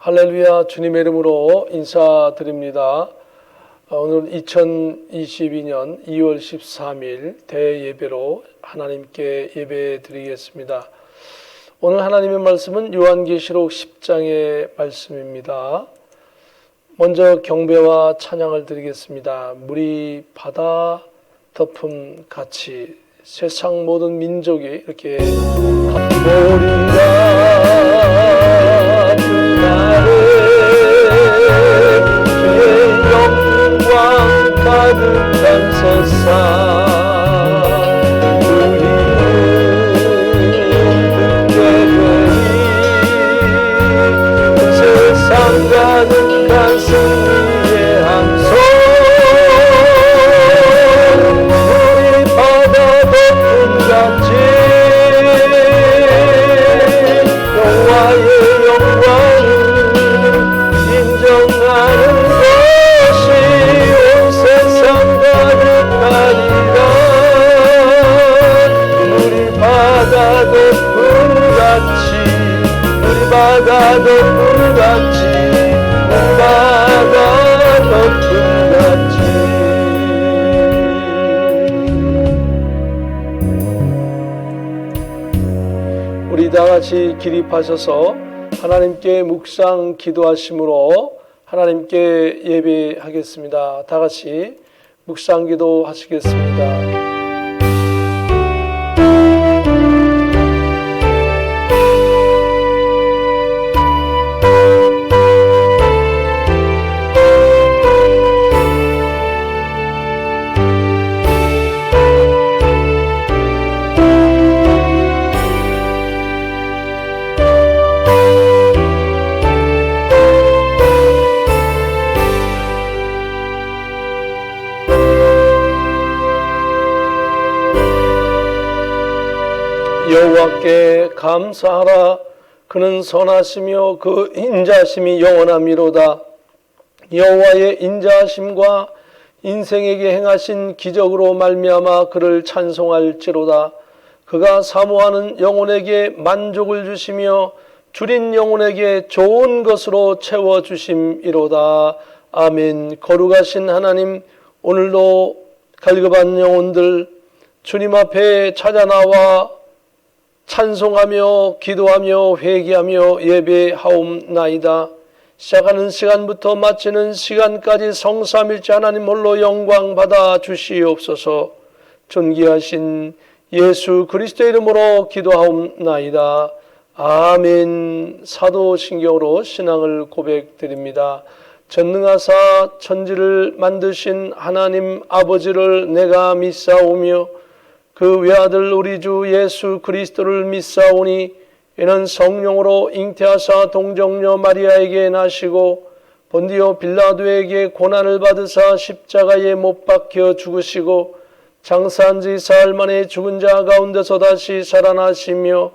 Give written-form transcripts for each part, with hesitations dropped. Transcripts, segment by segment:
할렐루야, 주님의 이름으로 인사드립니다. 오늘은 2022년 2월 13일 대예배로 하나님께 예배 드리겠습니다. 오늘 하나님의 말씀은 요한계시록 10장의 말씀입니다. 먼저 경배와 찬양을 드리겠습니다. 물이 바다 덮음 같이 세상 모든 민족이 이렇게 보리라 그날에 주의 영광 가득한 세상 우리는 듣게 되리 세상 가득한 승리의 함성 같이 여호와의 영광을 인정하는 것이 온 세상 가득하리라. 우리 바다 덮음 같이 우리 바다 덮음 같이 바다 덮음 같이 우리 다같이 기립하셔서 하나님께 묵상 기도하심으로 하나님께 예배하겠습니다. 다같이 묵상 기도하시겠습니다. 여호와께 감사하라. 그는 선하시며 그 인자하심이 영원하미로다. 여호와의 인자하심과 인생에게 행하신 기적으로 말미암아 그를 찬송할지로다. 그가 사모하는 영혼에게 만족을 주시며 줄인 영혼에게 좋은 것으로 채워주심이로다. 아멘. 거룩하신 하나님, 오늘도 갈급한 영혼들 주님 앞에 찾아나와 찬송하며 기도하며 회개하며 예배하옵나이다. 시작하는 시간부터 마치는 시간까지 성삼일체 하나님 홀로 영광 받아 주시옵소서. 존귀하신 예수 그리스도의 이름으로 기도하옵나이다. 아멘. 사도신경으로 신앙을 고백드립니다. 전능하사 천지를 만드신 하나님 아버지를 내가 믿사오며 그 외아들 우리 주 예수 그리스도를 믿사오니 이는 성령으로 잉태하사 동정녀 마리아에게 나시고 본디오 빌라도에게 고난을 받으사 십자가에 못 박혀 죽으시고 장사한 지 사흘 만에 죽은 자 가운데서 다시 살아나시며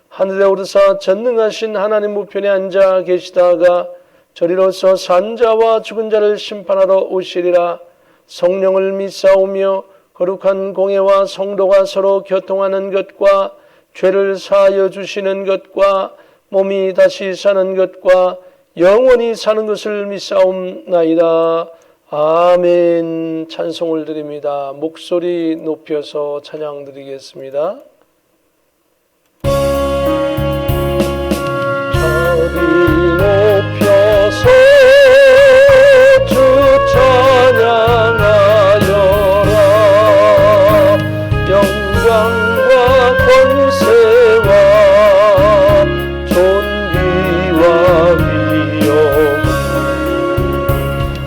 하늘에 오르사 전능하신 하나님 우편에 앉아 계시다가 저리로서 산 자와 죽은 자를 심판하러 오시리라. 성령을 믿사오며 거룩한 공예와 성도가 서로 교통하는 것과 죄를 사하여 주시는 것과 몸이 다시 사는 것과 영원히 사는 것을 믿사옵나이다. 아멘. 찬송을 드립니다. 목소리 높여서 찬양 드리겠습니다. 저리 높여서 주 찬양하여라. 영광과 권세와 존귀와 위엄을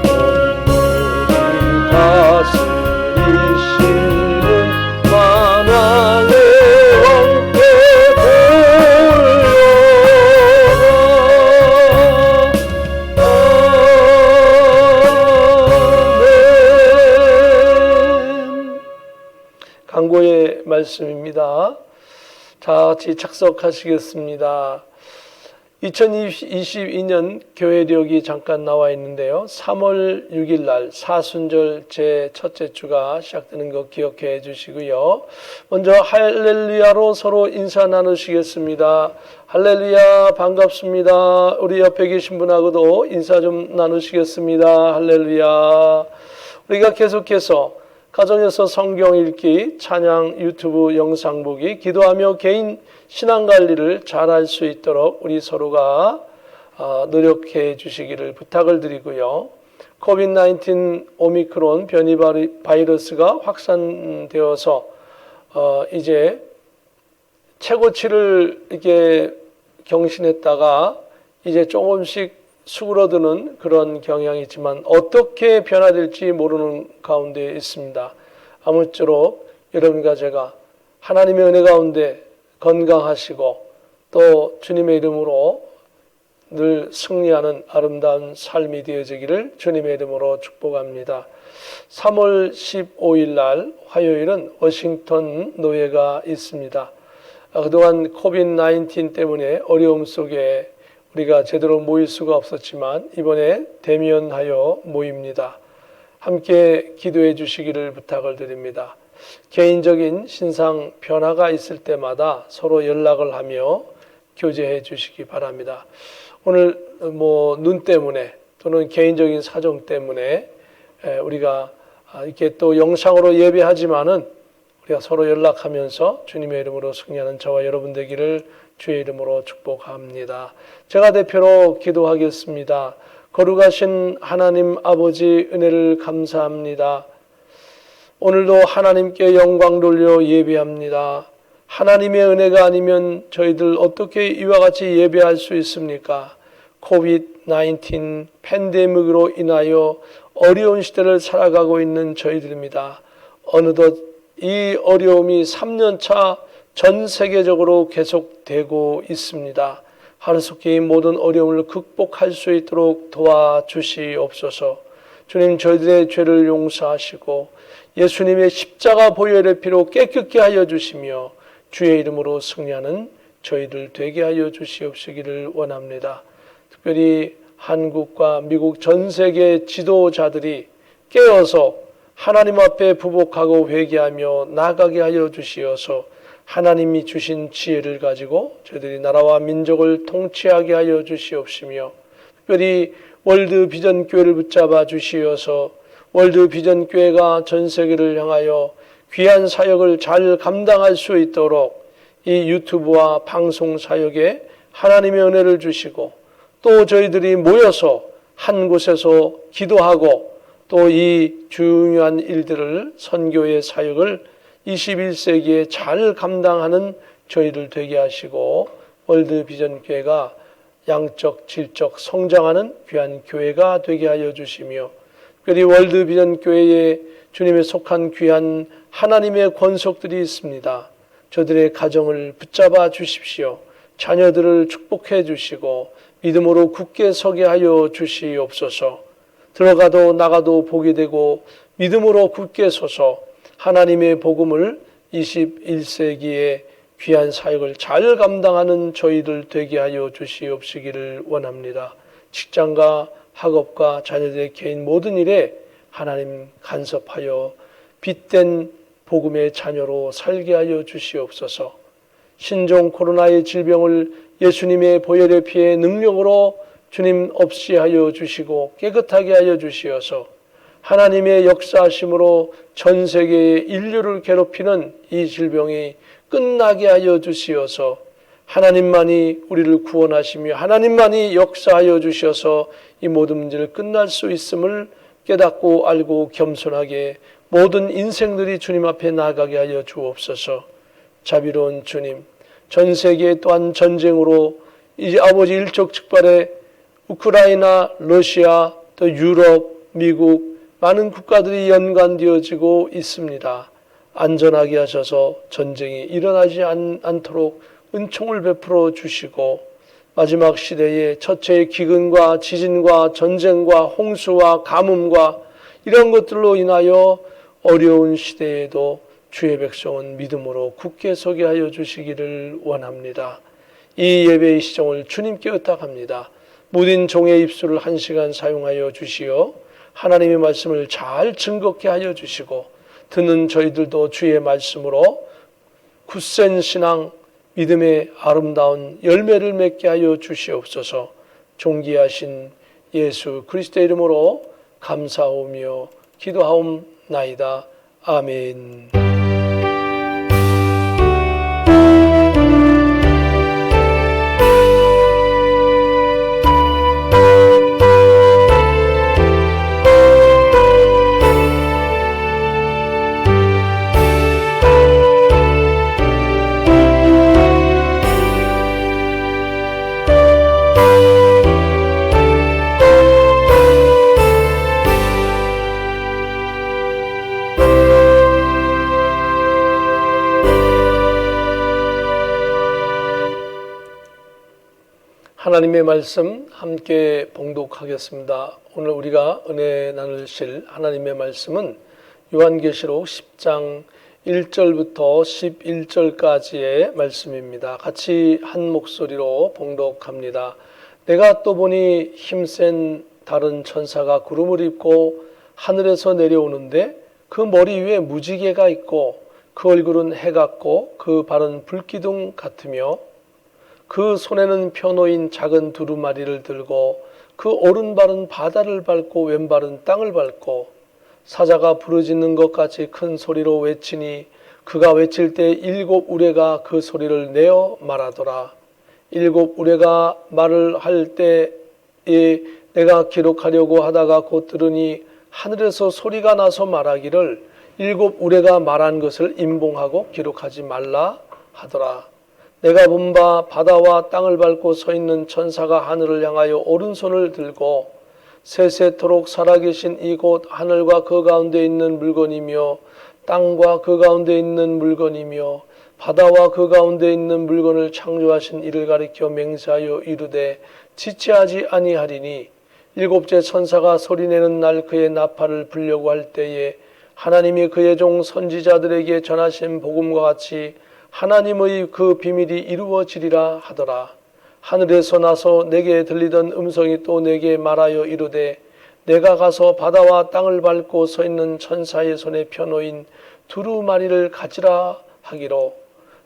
온전히 다스리시는 만왕의 왕께 강고의 말씀입니다. 다 같이 착석하시겠습니다. 2022년 교회력이 잠깐 나와 있는데요. 3월 6일 날 사순절 제 첫째 주가 시작되는 거 기억해 주시고요. 먼저 할렐루야로 서로 인사 나누시겠습니다. 할렐루야, 반갑습니다. 우리 옆에 계신 분하고도 인사 좀 나누시겠습니다. 할렐루야. 우리가 계속해서 가정에서 성경 읽기, 찬양 유튜브 영상 보기, 기도하며 개인 신앙관리를 잘할 수 있도록 우리 서로가 노력해 주시기를 부탁을 드리고요. 코비드-19 오미크론 변이 바이러스가 확산되어서 이제 최고치를 이렇게 경신했다가 이제 조금씩 수그러드는 그런 경향이 있지만 어떻게 변화될지 모르는 가운데 있습니다. 아무쪼록 여러분과 제가 하나님의 은혜 가운데 건강하시고 또 주님의 이름으로 늘 승리하는 아름다운 삶이 되어지기를 주님의 이름으로 축복합니다. 3월 15일 날 화요일은 워싱턴 노예가 있습니다. 그동안 코비드-19 때문에 어려움 속에 우리가 제대로 모일 수가 없었지만 이번에 대면하여 모입니다. 함께 기도해 주시기를 부탁을 드립니다. 개인적인 신상 변화가 있을 때마다 서로 연락을 하며 교제해 주시기 바랍니다. 오늘 눈 때문에 또는 개인적인 사정 때문에 우리가 이렇게 또 영상으로 예배하지만은 우리가 서로 연락하면서 주님의 이름으로 승리하는 저와 여러분 되기를 주의 이름으로 축복합니다. 제가 대표로 기도하겠습니다. 거룩하신 하나님 아버지 은혜를 감사합니다. 오늘도 하나님께 영광 돌려 예배합니다. 하나님의 은혜가 아니면 저희들 어떻게 이와 같이 예배할 수 있습니까? 코비드-19 팬데믹으로 인하여 어려운 시대를 살아가고 있는 저희들입니다. 어느덧 이 어려움이 3년차 전 세계적으로 계속되고 있습니다. 하루속히 모든 어려움을 극복할 수 있도록 도와주시옵소서. 주님, 저희들의 죄를 용서하시고 예수님의 십자가 보혈의 피로 깨끗게 하여 주시며 주의 이름으로 승리하는 저희들 되게 하여 주시옵시기를 원합니다. 특별히 한국과 미국 전 세계 지도자들이 깨어서 하나님 앞에 부복하고 회개하며 나아가게 하여 주시어서 하나님이 주신 지혜를 가지고 저희들이 나라와 민족을 통치하게 하여 주시옵시며 특별히 월드 비전 교회를 붙잡아 주시어서 월드 비전 교회가 전 세계를 향하여 귀한 사역을 잘 감당할 수 있도록 이 유튜브와 방송 사역에 하나님의 은혜를 주시고 또 저희들이 모여서 한 곳에서 기도하고 또 이 중요한 일들을 선교의 사역을 21세기에 잘 감당하는 저희들 되게 하시고 월드 비전 교회가 양적 질적 성장하는 귀한 교회가 되게 하여 주시며 특별히 월드 비전 교회에 주님에 속한 귀한 하나님의 권속들이 있습니다. 저들의 가정을 붙잡아 주십시오. 자녀들을 축복해 주시고 믿음으로 굳게 서게 하여 주시옵소서. 들어가도 나가도 보게 되고 믿음으로 굳게 서서 하나님의 복음을 21세기의 귀한 사역을 잘 감당하는 저희들 되게 하여 주시옵시기를 원합니다. 직장과 학업과 자녀들의 개인 모든 일에 하나님 간섭하여 빛된 복음의 자녀로 살게 하여 주시옵소서. 신종 코로나의 질병을 예수님의 보혈의 피의 능력으로 주님 없이 하여 주시고 깨끗하게 하여 주시어서 하나님의 역사하심으로 전 세계의 인류를 괴롭히는 이 질병이 끝나게 하여 주시어서 하나님만이 우리를 구원하시며 하나님만이 역사하여 주셔서 이 모든 문제를 끝날 수 있음을 깨닫고 알고 겸손하게 모든 인생들이 주님 앞에 나아가게 하여 주옵소서. 자비로운 주님, 전 세계 또한 전쟁으로 이제 아버지 일촉즉발의 우크라이나, 러시아, 또 유럽, 미국 많은 국가들이 연관되어지고 있습니다. 안전하게 하셔서 전쟁이 일어나지 않도록 은총을 베풀어 주시고 마지막 시대에 첫째의 기근과 지진과 전쟁과 홍수와 가뭄과 이런 것들로 인하여 어려운 시대에도 주의 백성은 믿음으로 굳게 서게 하여 주시기를 원합니다. 이 예배의 시종을 주님께 의탁합니다. 무딘 종의 입술을 1시간 사용하여 주시어 하나님의 말씀을 잘 증거케 하여 주시고 듣는 저희들도 주의 말씀으로 굳센 신앙, 믿음의 아름다운 열매를 맺게 하여 주시옵소서. 존귀하신 예수 그리스도의 이름으로 감사하오며 기도하옵나이다. 아멘. 하나님의 말씀 함께 봉독하겠습니다. 오늘 우리가 은혜 나누실 하나님의 말씀은 요한계시록 10장 1절부터 11절까지의 말씀입니다. 같이 한 목소리로 봉독합니다. 내가 또 보니 힘센 다른 천사가 구름을 입고 하늘에서 내려오는데 그 머리 위에 무지개가 있고 그 얼굴은 해 같고 그 발은 불기둥 같으며 그 손에는 펴놓인 작은 두루마리를 들고 그 오른발은 바다를 밟고 왼발은 땅을 밟고 사자가 부르짖는 것 같이 큰 소리로 외치니 그가 외칠 때 7 우레가 그 소리를 내어 말하더라. 7 우레가 말을 할 때에 내가 기록하려고 하다가 곧 들으니 하늘에서 소리가 나서 말하기를 7 우레가 말한 것을 임봉하고 기록하지 말라 하더라. 내가 본 바 바다와 땅을 밟고 서 있는 천사가 하늘을 향하여 오른손을 들고 세세토록 살아계신 이곳 하늘과 그 가운데 있는 물건이며 땅과 그 가운데 있는 물건이며 바다와 그 가운데 있는 물건을 창조하신 이를 가리켜 맹세하여 이르되 지체하지 아니하리니 7째 천사가 소리내는 날 그의 나팔을 불려고 할 때에 하나님이 그의 종 선지자들에게 전하신 복음과 같이 하나님의 그 비밀이 이루어지리라 하더라. 하늘에서 나서 내게 들리던 음성이 또 내게 말하여 이르되 내가 가서 바다와 땅을 밟고 서 있는 천사의 손에 펴놓인 두루마리를 가지라 하기로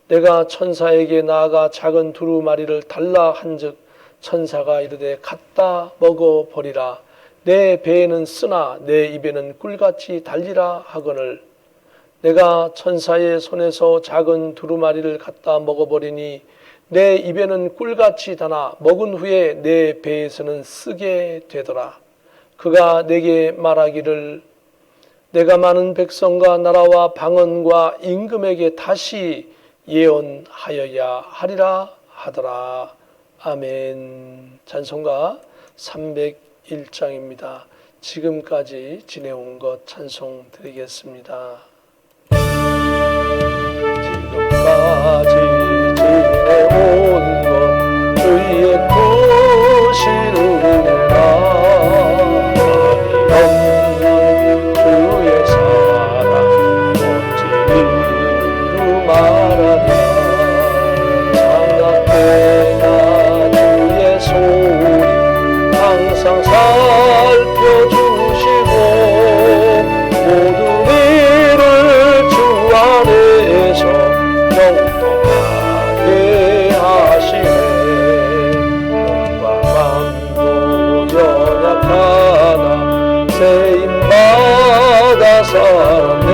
내가 천사에게 나아가 작은 두루마리를 달라 한즉 천사가 이르되 갖다 먹어버리라. 내 배에는 쓰나 내 입에는 꿀같이 달리라 하거늘 내가 천사의 손에서 작은 두루마리를 갖다 먹어버리니 내 입에는 꿀같이 다나 먹은 후에 내 배에서는 쓰게 되더라. 그가 내게 말하기를 내가 많은 백성과 나라와 방언과 임금에게 다시 예언하여야 하리라 하더라. 아멘. 찬송가 301장입니다. 지금까지 지내온 것 찬송 드리겠습니다. 지금까지 지내온 것 주의 크신 은혜라 없는 주의 사랑 어찌 이루 말하랴 생각되나 주의 소리 항상 살펴주시고 모든 일을 주 안에서 영통하게 하시네. 몸과 마음도 연약하나 세임받아 살았네.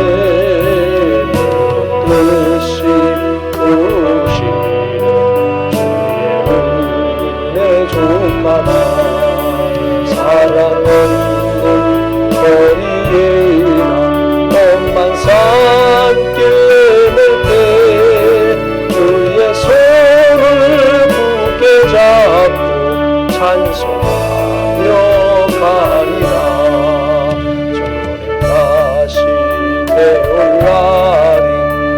뜻이 크시는 주의 은혜 족하나 사랑 없는 거리에나 너만 산길 내밀 때 주의 손을 굳게 잡고 찬송하며 가리라. 저는 다시 내올 날이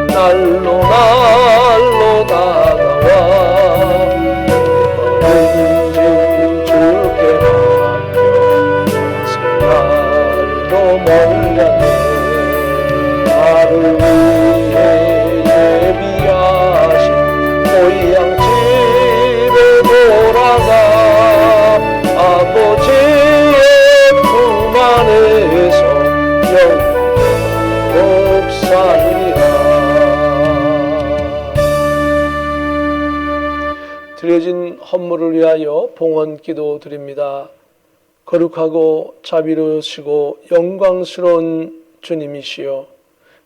날로 날로 다가와 은진 주께 날도 멀렸네. 나를 위해 예비하신 고향 영원히 사느니라. 드려진 헌물을 위하여 봉헌기도 드립니다. 거룩하고 자비로우시고 영광스러운 주님이시여,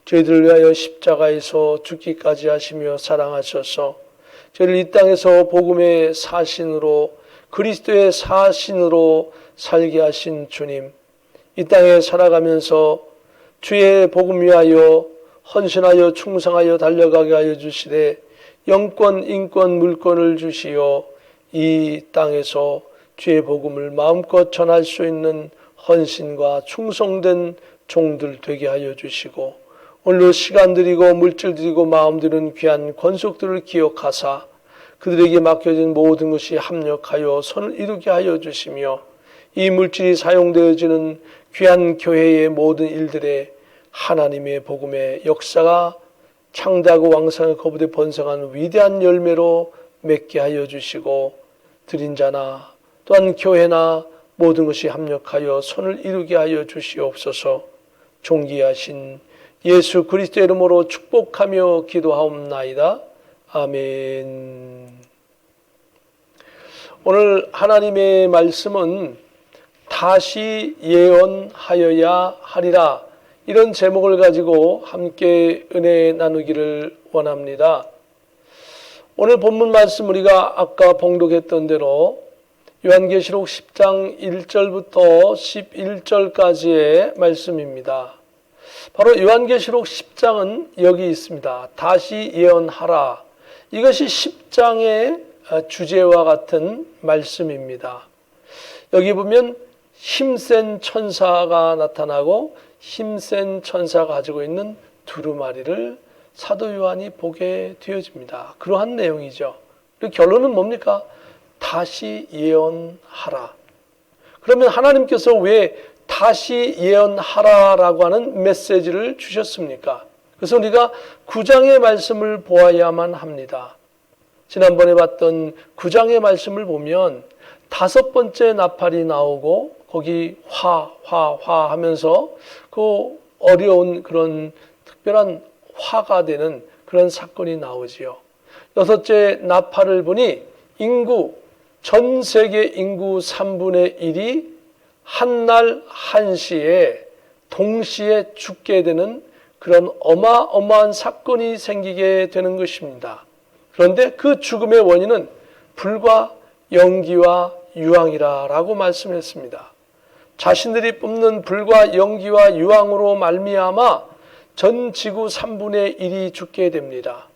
저희들을 위하여 십자가에서 죽기까지 하시며 사랑하셔서 저희를 이 땅에서 복음의 사신으로, 그리스도의 사신으로 살게 하신 주님, 이 땅에 살아가면서 주의 복음 위하여 헌신하여 충성하여 달려가게 하여 주시되 영권, 인권, 물권을 주시어 이 땅에서 주의 복음을 마음껏 전할 수 있는 헌신과 충성된 종들 되게 하여 주시고, 오늘도 시간 드리고 물질 드리고 마음 드리는 귀한 권속들을 기억하사 그들에게 맡겨진 모든 것이 합력하여 선을 이루게 하여 주시며, 이 물질이 사용되어지는 귀한 교회의 모든 일들에 하나님의 복음의 역사가 창대하고 왕성한 거부대 번성한 위대한 열매로 맺게 하여 주시고, 드린 자나 또한 교회나 모든 것이 합력하여 선을 이루게 하여 주시옵소서. 존귀하신 예수 그리스도의 이름으로 축복하며 기도하옵나이다. 아멘. 오늘 하나님의 말씀은 다시 예언하여야 하리라, 이런 제목을 가지고 함께 은혜 나누기를 원합니다. 오늘 본문 말씀 우리가 아까 봉독했던 대로 요한계시록 10장 1절부터 11절까지의 말씀입니다. 바로 요한계시록 10장은 여기 있습니다. 다시 예언하라. 이것이 10장의 주제와 같은 말씀입니다. 여기 보면 힘센 천사가 나타나고 힘센 천사가 가지고 있는 두루마리를 사도 요한이 보게 되어집니다. 그러한 내용이죠. 그리고 결론은 뭡니까? 다시 예언하라. 그러면 하나님께서 왜 다시 예언하라라고 하는 메시지를 주셨습니까? 그래서 우리가 9장의 말씀을 보아야만 합니다. 지난번에 봤던 9장의 말씀을 보면 5번째 나팔이 나오고 거기 화 하면서 그 어려운 그런 특별한 화가 되는 그런 사건이 나오지요. 6째 나팔을 보니 전 세계 인구 3분의 1이 한날 한시에 동시에 죽게 되는 그런 어마어마한 사건이 생기게 되는 것입니다. 그런데 그 죽음의 원인은 불과 연기와 유황이라고 말씀했습니다. 자신들이 뿜는 불과 연기와 유황으로 말미암아 전 지구 3분의 1이 죽게 됩니다.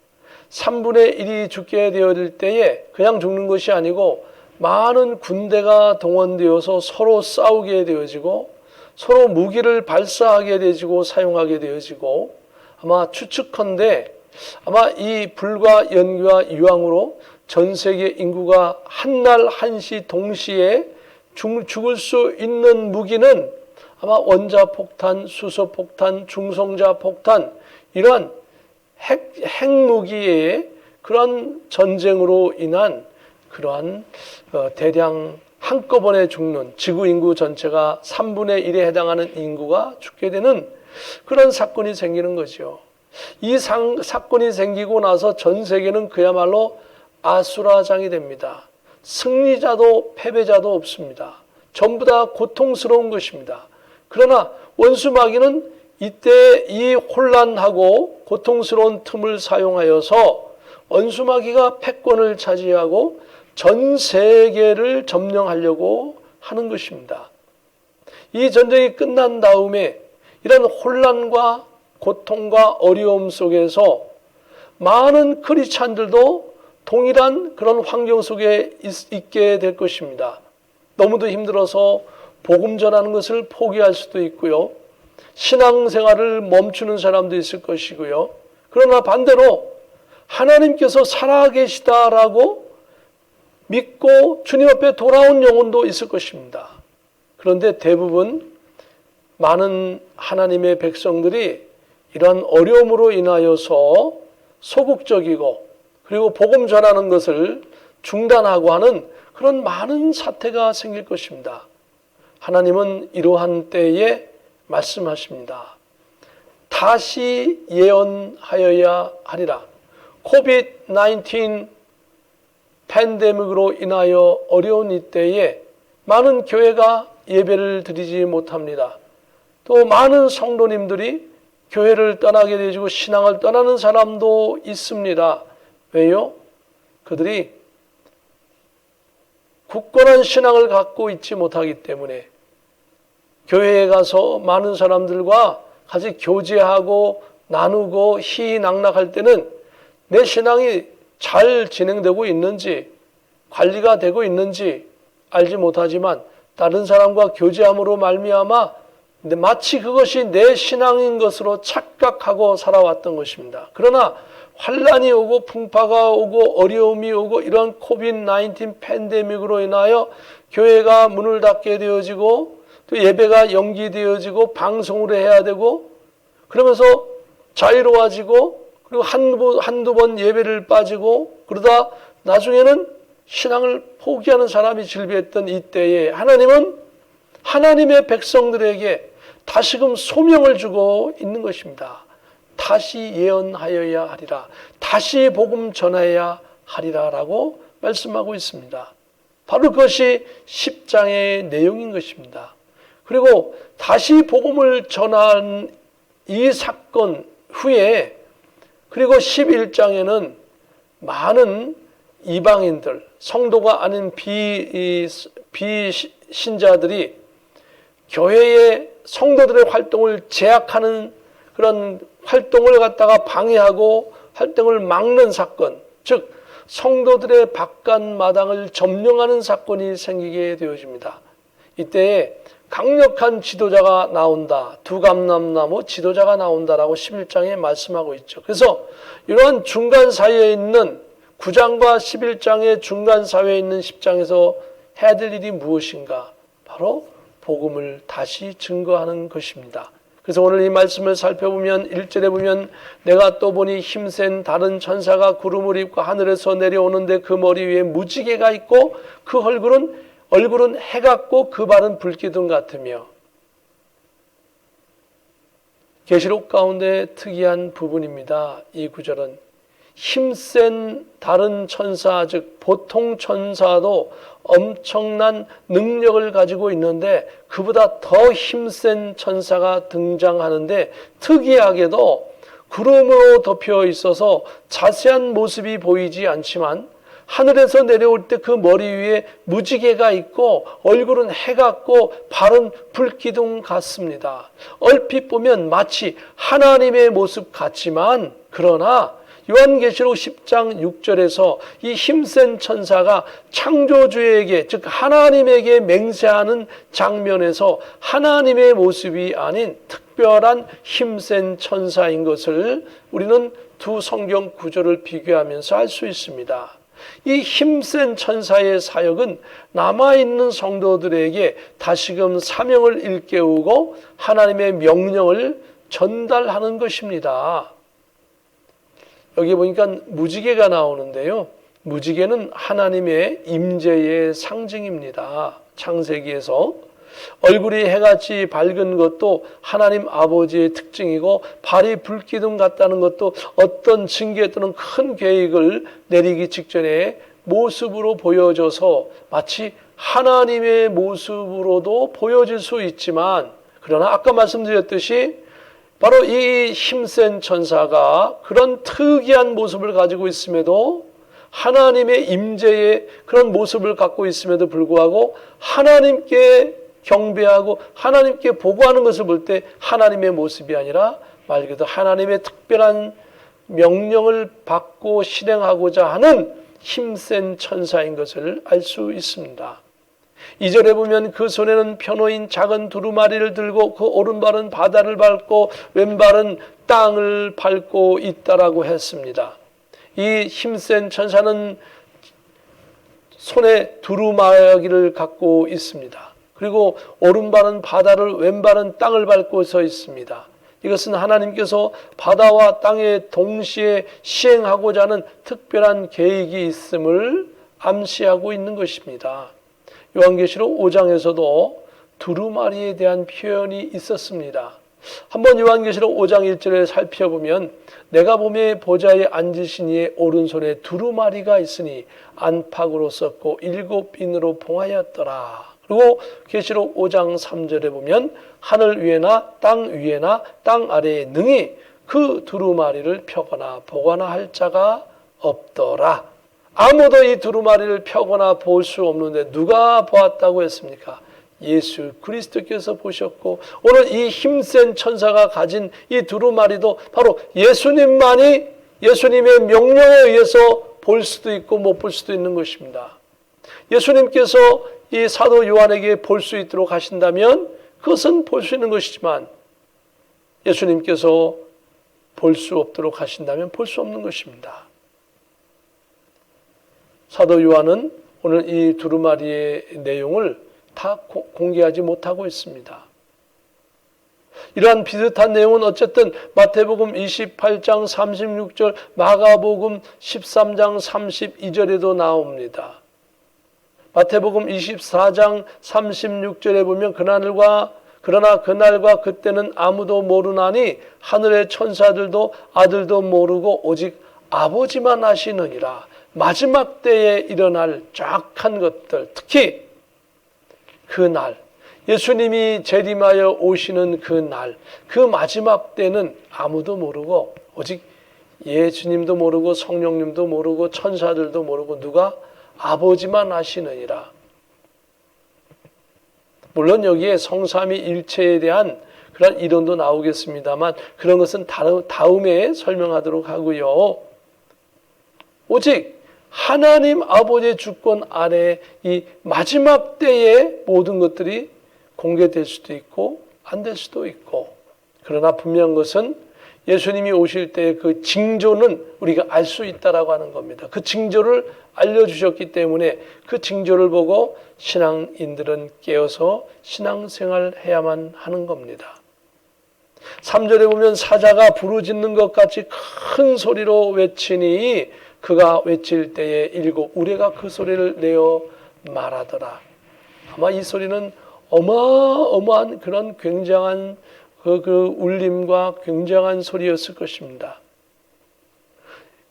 3분의 1이 죽게 되어질 때에 그냥 죽는 것이 아니고 많은 군대가 동원되어서 서로 싸우게 되어지고 서로 무기를 발사하게 되어지고 사용하게 되어지고, 아마 추측컨대 아마 이 불과 연기와 유황으로 전 세계 인구가 한날 한시 동시에 죽을 수 있는 무기는 아마 원자폭탄, 수소폭탄, 중성자폭탄, 이러한 핵무기의 그러한 전쟁으로 인한 그러한 대량 한꺼번에 죽는, 지구 인구 전체가 3분의 1에 해당하는 인구가 죽게 되는 그런 사건이 생기는 거죠. 이 사건이 생기고 나서 전 세계는 그야말로 아수라장이 됩니다. 승리자도 패배자도 없습니다. 전부 다 고통스러운 것입니다. 그러나 원수 마귀는 이때 이 혼란하고 고통스러운 틈을 사용하여서 원수 마귀가 패권을 차지하고 전 세계를 점령하려고 하는 것입니다. 이 전쟁이 끝난 다음에 이런 혼란과 고통과 어려움 속에서 많은 크리스찬들도 동일한 그런 환경 속에 있게 될 것입니다. 너무도 힘들어서 복음 전하는 것을 포기할 수도 있고요. 신앙생활을 멈추는 사람도 있을 것이고요. 그러나 반대로 하나님께서 살아계시다라고 믿고 주님 앞에 돌아온 영혼도 있을 것입니다. 그런데 대부분 많은 하나님의 백성들이 이러한 어려움으로 인하여서 소극적이고 그리고 복음 전하는 것을 중단하고 하는 그런 많은 사태가 생길 것입니다. 하나님은 이러한 때에 말씀하십니다. 다시 예언하여야 하리라. 코비드-19 팬데믹으로 인하여 어려운 이때에 많은 교회가 예배를 드리지 못합니다. 또 많은 성도님들이 교회를 떠나게 되고 신앙을 떠나는 사람도 있습니다. 왜요? 그들이 굳건한 신앙을 갖고 있지 못하기 때문에 교회에 가서 많은 사람들과 같이 교제하고 나누고 희희낙락할 때는 내 신앙이 잘 진행되고 있는지 관리가 되고 있는지 알지 못하지만 다른 사람과 교제함으로 말미암아 마치 그것이 내 신앙인 것으로 착각하고 살아왔던 것입니다. 그러나 환란이 오고 풍파가 오고 어려움이 오고 이런 코비드-19 팬데믹으로 인하여 교회가 문을 닫게 되어지고 또 예배가 연기되어지고 방송으로 해야 되고 그러면서 자유로워지고 그리고 한두 번 예배를 빠지고 그러다 나중에는 신앙을 포기하는 사람이 질비했던 이때에 하나님은 하나님의 백성들에게 다시금 소명을 주고 있는 것입니다. 다시 예언하여야 하리라. 다시 복음 전해야 하리라 라고 말씀하고 있습니다. 바로 그것이 10장의 내용인 것입니다. 그리고 다시 복음을 전한 이 사건 후에 그리고 11장에는 많은 이방인들, 성도가 아닌 비신자들이 교회의 성도들의 활동을 제약하는 그런 활동을 갖다가 방해하고 활동을 막는 사건, 즉 성도들의 바깥 마당을 점령하는 사건이 생기게 되어집니다. 이때에 강력한 지도자가 나온다. 두감람나무 지도자가 나온다라고 11장에 말씀하고 있죠. 그래서 이러한 중간 사이에 있는 9장과 11장의 중간 사이에 있는 10장에서 해야 될 일이 무엇인가? 바로 복음을 다시 증거하는 것입니다. 그래서 오늘 이 말씀을 살펴보면 1절에 보면 내가 또 보니 힘센 다른 천사가 구름을 입고 하늘에서 내려오는데 그 머리 위에 무지개가 있고 그 얼굴은 해 같고 그 발은 불기둥 같으며. 계시록 가운데 특이한 부분입니다. 이 구절은 힘센 다른 천사, 즉 보통 천사도 엄청난 능력을 가지고 있는데 그보다 더 힘센 천사가 등장하는데 특이하게도 구름으로 덮여 있어서 자세한 모습이 보이지 않지만 하늘에서 내려올 때 그 머리 위에 무지개가 있고 얼굴은 해 같고 발은 불기둥 같습니다. 얼핏 보면 마치 하나님의 모습 같지만 그러나 요한계시록 10장 6절에서 이 힘센 천사가 창조주에게 즉 하나님에게 맹세하는 장면에서 하나님의 모습이 아닌 특별한 힘센 천사인 것을 우리는 두 성경 구절을 비교하면서 알 수 있습니다. 이 힘센 천사의 사역은 남아있는 성도들에게 다시금 사명을 일깨우고 하나님의 명령을 전달하는 것입니다. 여기 보니까 무지개가 나오는데요. 무지개는 하나님의 임재의 상징입니다. 창세기에서 얼굴이 해같이 밝은 것도 하나님 아버지의 특징이고 발이 불기둥 같다는 것도 어떤 징계 또는 큰 계획을 내리기 직전에 모습으로 보여져서 마치 하나님의 모습으로도 보여질 수 있지만 그러나 아까 말씀드렸듯이 바로 이 힘센 천사가 그런 특이한 모습을 가지고 있음에도 하나님의 임재의 그런 모습을 갖고 있음에도 불구하고 하나님께 경배하고 하나님께 보고하는 것을 볼 때 하나님의 모습이 아니라 말 그대로 하나님의 특별한 명령을 받고 실행하고자 하는 힘센 천사인 것을 알 수 있습니다. 2절에 보면 그 손에는 편호인 작은 두루마리를 들고 그 오른발은 바다를 밟고 왼발은 땅을 밟고 있다라고 했습니다. 이 힘센 천사는 손에 두루마기를 갖고 있습니다. 그리고 오른발은 바다를 왼발은 땅을 밟고 서 있습니다. 이것은 하나님께서 바다와 땅에 동시에 시행하고자 하는 특별한 계획이 있음을 암시하고 있는 것입니다. 요한계시록 5장에서도 두루마리에 대한 표현이 있었습니다. 한번 요한계시록 5장 1절에 살펴보면 내가 보매 보좌에 앉으신 이의 오른손에 두루마리가 있으니 안팎으로 썼고 7인으로 봉하였더라. 그리고 계시록 5장 3절에 보면 하늘 위에나 땅 위에나 땅 아래에 능히 그 두루마리를 펴거나 보거나 할 자가 없더라. 아무도 이 두루마리를 펴거나 볼 수 없는데 누가 보았다고 했습니까? 예수 그리스도께서 보셨고, 오늘 이 힘센 천사가 가진 이 두루마리도 바로 예수님만이 예수님의 명령에 의해서 볼 수도 있고 못 볼 수도 있는 것입니다. 예수님께서 이 사도 요한에게 볼 수 있도록 하신다면 그것은 볼 수 있는 것이지만, 예수님께서 볼 수 없도록 하신다면 볼 수 없는 것입니다. 사도 요한은 오늘 이 두루마리의 내용을 다 공개하지 못하고 있습니다. 이러한 비슷한 내용은 어쨌든 마태복음 28장 36절, 마가복음 13장 32절에도 나옵니다. 마태복음 24장 36절에 보면 그러나 그날과 그때는 아무도 모르나니 하늘의 천사들도 아들도 모르고 오직 아버지만 아시느니라. 마지막 때에 일어날 쫙한 것들, 특히 그 날, 예수님이 재림하여 오시는 그 날, 그 마지막 때는 아무도 모르고 오직 예수님도 모르고 성령님도 모르고 천사들도 모르고 누가? 아버지만 아시느니라. 물론 여기에 성삼위일체에 대한 그런 이론도 나오겠습니다만 그런 것은 다음에 설명하도록 하고요. 오직 하나님 아버지의 주권 아래 이 마지막 때에 모든 것들이 공개될 수도 있고 안 될 수도 있고, 그러나 분명한 것은 예수님이 오실 때의 그 징조는 우리가 알 수 있다라고 하는 겁니다. 그 징조를 알려주셨기 때문에 그 징조를 보고 신앙인들은 깨어서 신앙생활을 해야만 하는 겁니다. 3절에 보면 사자가 부르짖는 것 같이 큰 소리로 외치니 그가 외칠 때에 일곱 우레가 그 소리를 내어 말하더라. 아마 이 소리는 어마어마한 그런 굉장한 그 울림과 굉장한 소리였을 것입니다.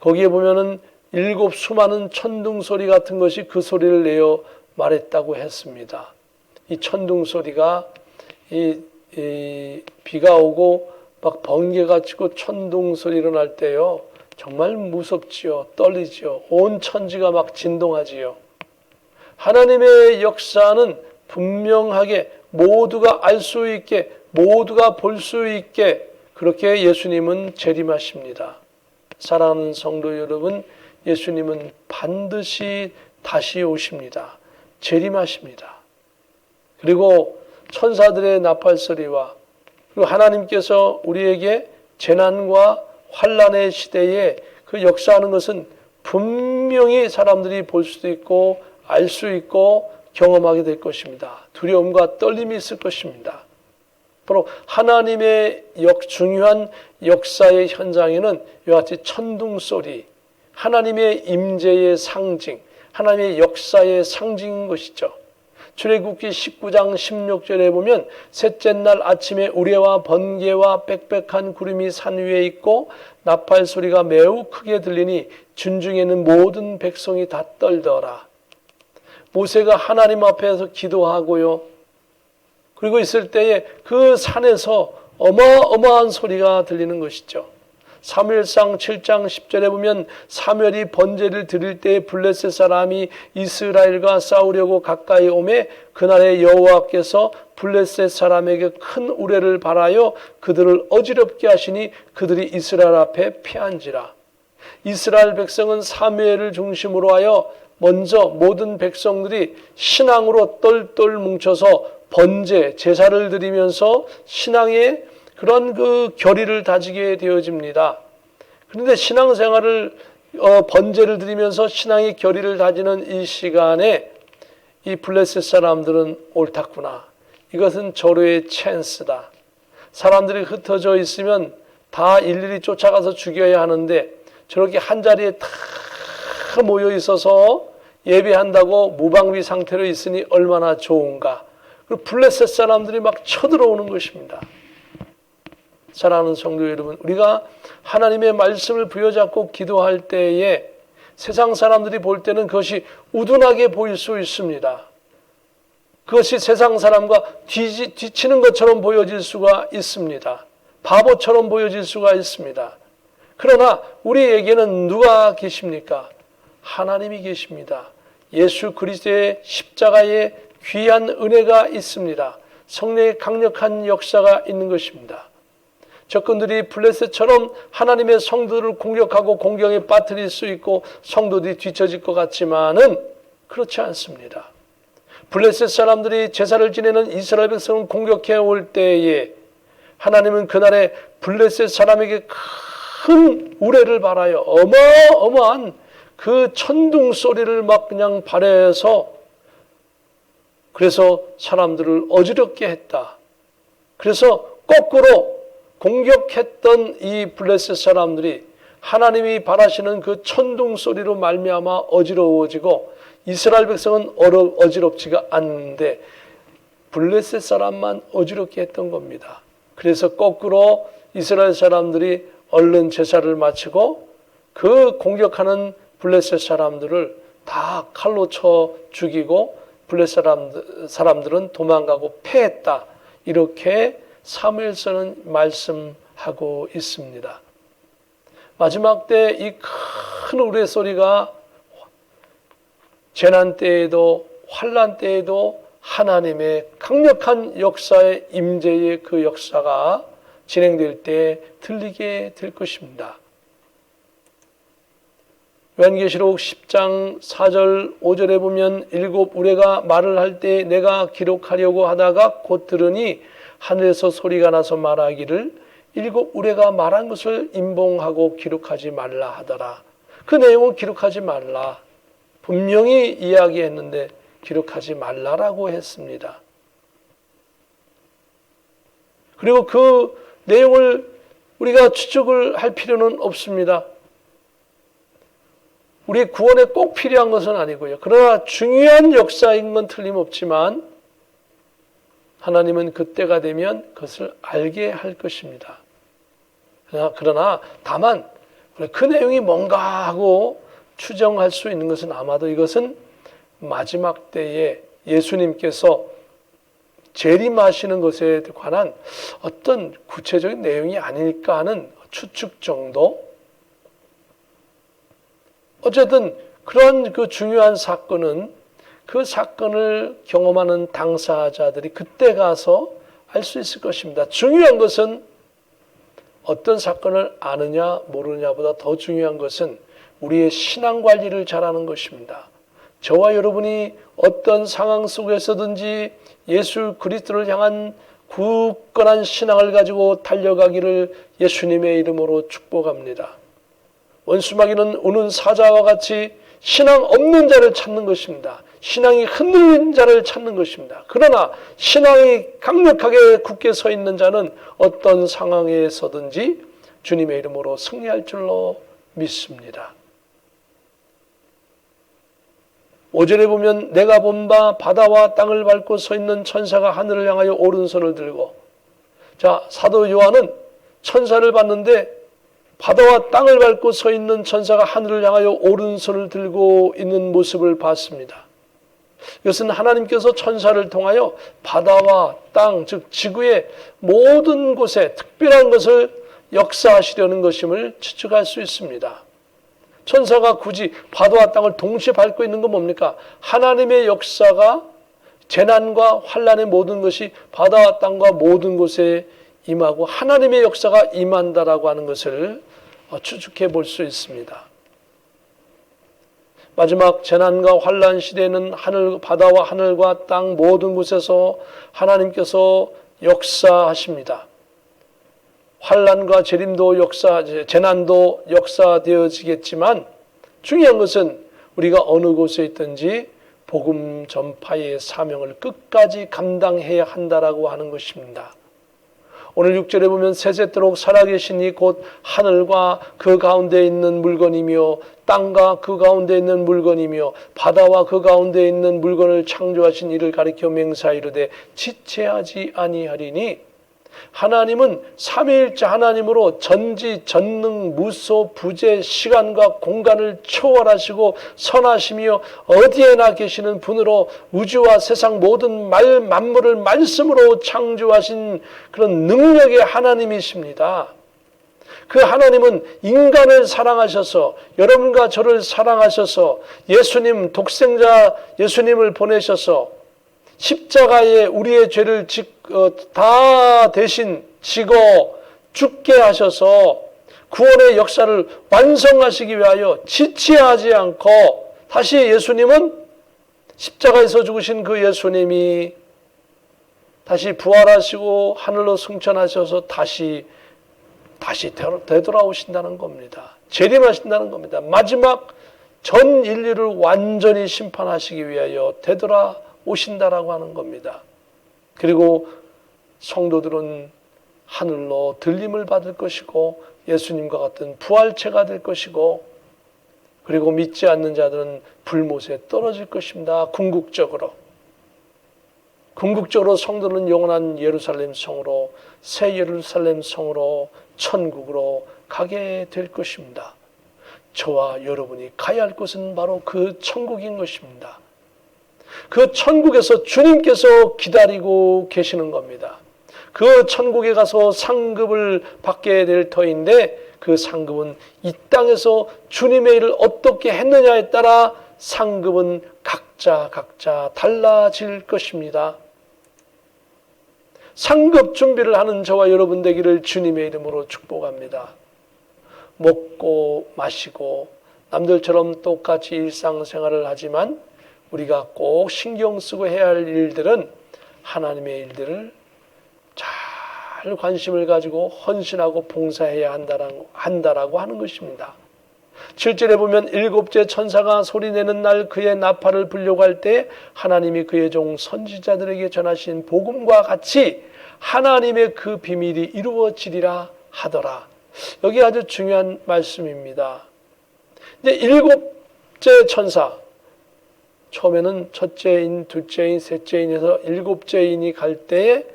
거기에 보면은 일곱 수많은 천둥 소리 같은 것이 그 소리를 내어 말했다고 했습니다. 이 천둥 소리가 비가 오고 막 번개가 치고 천둥 소리 일어날 때요, 정말 무섭지요. 떨리지요. 온 천지가 막 진동하지요. 하나님의 역사는 분명하게 모두가 알 수 있게, 모두가 볼 수 있게 그렇게 예수님은 재림하십니다. 사랑하는 성도 여러분, 예수님은 반드시 다시 오십니다. 재림하십니다. 그리고 천사들의 나팔소리와 그리고 하나님께서 우리에게 재난과 환난의 시대에 그 역사하는 것은 분명히 사람들이 볼 수도 있고 알 수 있고 경험하게 될 것입니다. 두려움과 떨림이 있을 것입니다. 바로 하나님의 중요한 역사의 현장에는 이와 같이 천둥소리, 하나님의 임재의 상징, 하나님의 역사의 상징인 것이죠. 출애굽기 19장 16절에 보면 셋째 날 아침에 우레와 번개와 빽빽한 구름이 산 위에 있고 나팔 소리가 매우 크게 들리니 준중에는 모든 백성이 다 떨더라. 모세가 하나님 앞에서 기도하고요, 그리고 있을 때에 그 산에서 어마어마한 소리가 들리는 것이죠. 사무엘상 7장 10절에 보면 사무엘이 번제를 드릴 때에 블레셋 사람이 이스라엘과 싸우려고 가까이 오매 그날에 여호와께서 블레셋 사람에게 큰 우레를 발하여 그들을 어지럽게 하시니 그들이 이스라엘 앞에 피한지라. 이스라엘 백성은 사무엘을 중심으로 하여 먼저 모든 백성들이 신앙으로 똘똘 뭉쳐서 번제, 제사를 드리면서 신앙의 그런 그 결의를 다지게 되어집니다. 그런데 신앙생활을 번제를 드리면서 신앙의 결의를 다지는 이 시간에 이 블레셋 사람들은 옳았구나. 이것은 절호의 찬스다. 사람들이 흩어져 있으면 다 일일이 쫓아가서 죽여야 하는데 저렇게 한 자리에 다 모여 있어서 예배한다고 무방비 상태로 있으니 얼마나 좋은가. 그리고 블레셋 사람들이 막 쳐들어오는 것입니다. 사랑하는 성도 여러분, 우리가 하나님의 말씀을 부여잡고 기도할 때에 세상 사람들이 볼 때는 그것이 우둔하게 보일 수 있습니다. 그것이 세상 사람과 뒤치는 것처럼 보여질 수가 있습니다. 바보처럼 보여질 수가 있습니다. 그러나 우리에게는 누가 계십니까? 하나님이 계십니다. 예수 그리스도의 십자가에 귀한 은혜가 있습니다. 성령의 강력한 역사가 있는 것입니다. 적군들이 블레셋처럼 하나님의 성도들을 공격하고 공경에 빠뜨릴 수 있고 성도들이 뒤처질 것 같지만은 그렇지 않습니다. 블레셋 사람들이 제사를 지내는 이스라엘 백성을 공격해 올 때에 하나님은 그날에 블레셋 사람에게 큰 우레를 발하여 어마어마한 그 천둥 소리를 막 그냥 발해서 그래서 사람들을 어지럽게 했다. 그래서 거꾸로 공격했던 이 블레셋 사람들이 하나님이 바라시는 그 천둥 소리로 말미암아 어지러워지고 이스라엘 백성은 어지럽지가 않는데 블레셋 사람만 어지럽게 했던 겁니다. 그래서 거꾸로 이스라엘 사람들이 얼른 제사를 마치고 그 공격하는 블레셋 사람들을 다 칼로 쳐 죽이고 블레셋 사람들은 도망가고 패했다. 이렇게 사무엘서는 말씀하고 있습니다. 마지막 때 이 큰 우레소리가 재난 때에도 환난 때에도 하나님의 강력한 역사의 임재의 그 역사가 진행될 때 들리게 될 것입니다. 요한계시록 10장 4절 5절에 보면 일곱 우레가 말을 할 때 내가 기록하려고 하다가 곧 들으니 하늘에서 소리가 나서 말하기를 일곱 우레가 말한 것을 임봉하고 기록하지 말라 하더라. 그 내용은 기록하지 말라. 분명히 이야기했는데 기록하지 말라라고 했습니다. 그리고 그 내용을 우리가 추측을 할 필요는 없습니다. 우리 구원에 꼭 필요한 것은 아니고요. 그러나 중요한 역사인 건 틀림없지만 하나님은 그때가 되면 그것을 알게 할 것입니다. 그러나 다만 그 내용이 뭔가 하고 추정할 수 있는 것은 아마도 이것은 마지막 때에 예수님께서 재림하시는 것에 관한 어떤 구체적인 내용이 아닐까 하는 추측 정도. 어쨌든 그런 그 중요한 사건은 그 사건을 경험하는 당사자들이 그때 가서 알 수 있을 것입니다. 중요한 것은 어떤 사건을 아느냐 모르느냐보다 더 중요한 것은 우리의 신앙 관리를 잘하는 것입니다. 저와 여러분이 어떤 상황 속에서든지 예수 그리스도를 향한 굳건한 신앙을 가지고 달려가기를 예수님의 이름으로 축복합니다. 원수마귀는 우는 사자와 같이 신앙 없는 자를 찾는 것입니다. 신앙이 흔들린 자를 찾는 것입니다. 그러나 신앙이 강력하게 굳게 서 있는 자는 어떤 상황에서든지 주님의 이름으로 승리할 줄로 믿습니다. 5절에 보면 내가 본 바 바다와 땅을 밟고 서 있는 천사가 하늘을 향하여 오른손을 들고, 자, 사도 요한은 천사를 봤는데 바다와 땅을 밟고 서 있는 천사가 하늘을 향하여 오른손을 들고 있는 모습을 봤습니다. 이것은 하나님께서 천사를 통하여 바다와 땅, 즉 지구의 모든 곳에 특별한 것을 역사하시려는 것임을 추측할 수 있습니다. 천사가 굳이 바다와 땅을 동시에 밟고 있는 건 뭡니까? 하나님의 역사가 재난과 환난의 모든 것이 바다와 땅과 모든 곳에 임하고 하나님의 역사가 임한다라고 하는 것을 추측해 볼 수 있습니다. 마지막 재난과 환난 시대에는 바다와 하늘과 땅 모든 곳에서 하나님께서 역사하십니다. 환난과 재난도 역사되어지겠지만 중요한 것은 우리가 어느 곳에 있든지 복음 전파의 사명을 끝까지 감당해야 한다라고 하는 것입니다. 오늘 6절에 보면 세세토록 살아계시니 곧 하늘과 그 가운데 있는 물건이며 땅과 그 가운데 있는 물건이며 바다와 그 가운데 있는 물건을 창조하신 이를 가리켜 맹세하이르되 지체하지 아니하리니. 하나님은 삼위일체 하나님으로 전지 전능 무소 부재 시간과 공간을 초월하시고 선하시며 어디에나 계시는 분으로 우주와 세상 모든 만물을 말씀으로 창조하신 그런 능력의 하나님이십니다. 그 하나님은 인간을 사랑하셔서 여러분과 저를 사랑하셔서 예수님 독생자 예수님을 보내셔서 십자가에 우리의 죄를 다 대신 지고 죽게 하셔서 구원의 역사를 완성하시기 위하여 지체하지 않고 다시 예수님은 십자가에서 죽으신 그 예수님이 다시 부활하시고 하늘로 승천하셔서 다시 되돌아오신다는 겁니다. 재림하신다는 겁니다. 마지막 전 인류를 완전히 심판하시기 위하여 되돌아오신다라고 하는 겁니다. 그리고 성도들은 하늘로 들림을 받을 것이고 예수님과 같은 부활체가 될 것이고 그리고 믿지 않는 자들은 불못에 떨어질 것입니다. 궁극적으로 성도는 영원한 예루살렘 성으로 새 예루살렘 성으로 천국으로 가게 될 것입니다. 저와 여러분이 가야 할 곳은 바로 그 천국인 것입니다. 그 천국에서 주님께서 기다리고 계시는 겁니다. 그 천국에 가서 상급을 받게 될 터인데 그 상급은 이 땅에서 주님의 일을 어떻게 했느냐에 따라 상급은 각자 달라질 것입니다. 상급 준비를 하는 저와 여러분 되기를 주님의 이름으로 축복합니다. 먹고 마시고 남들처럼 똑같이 일상생활을 하지만 우리가 꼭 신경 쓰고 해야 할 일들은 하나님의 일들을 잘 관심을 가지고 헌신하고 봉사해야 한다라고 하는 것입니다. 7절에 보면 일곱째 천사가 소리내는 날 그의 나팔을 불려고 할 때 하나님이 그의 종 선지자들에게 전하신 복음과 같이 하나님의 그 비밀이 이루어지리라 하더라. 여기 아주 중요한 말씀입니다. 이제 일곱째 천사, 처음에는 첫째인, 둘째인, 셋째인에서 일곱째인이 갈 때에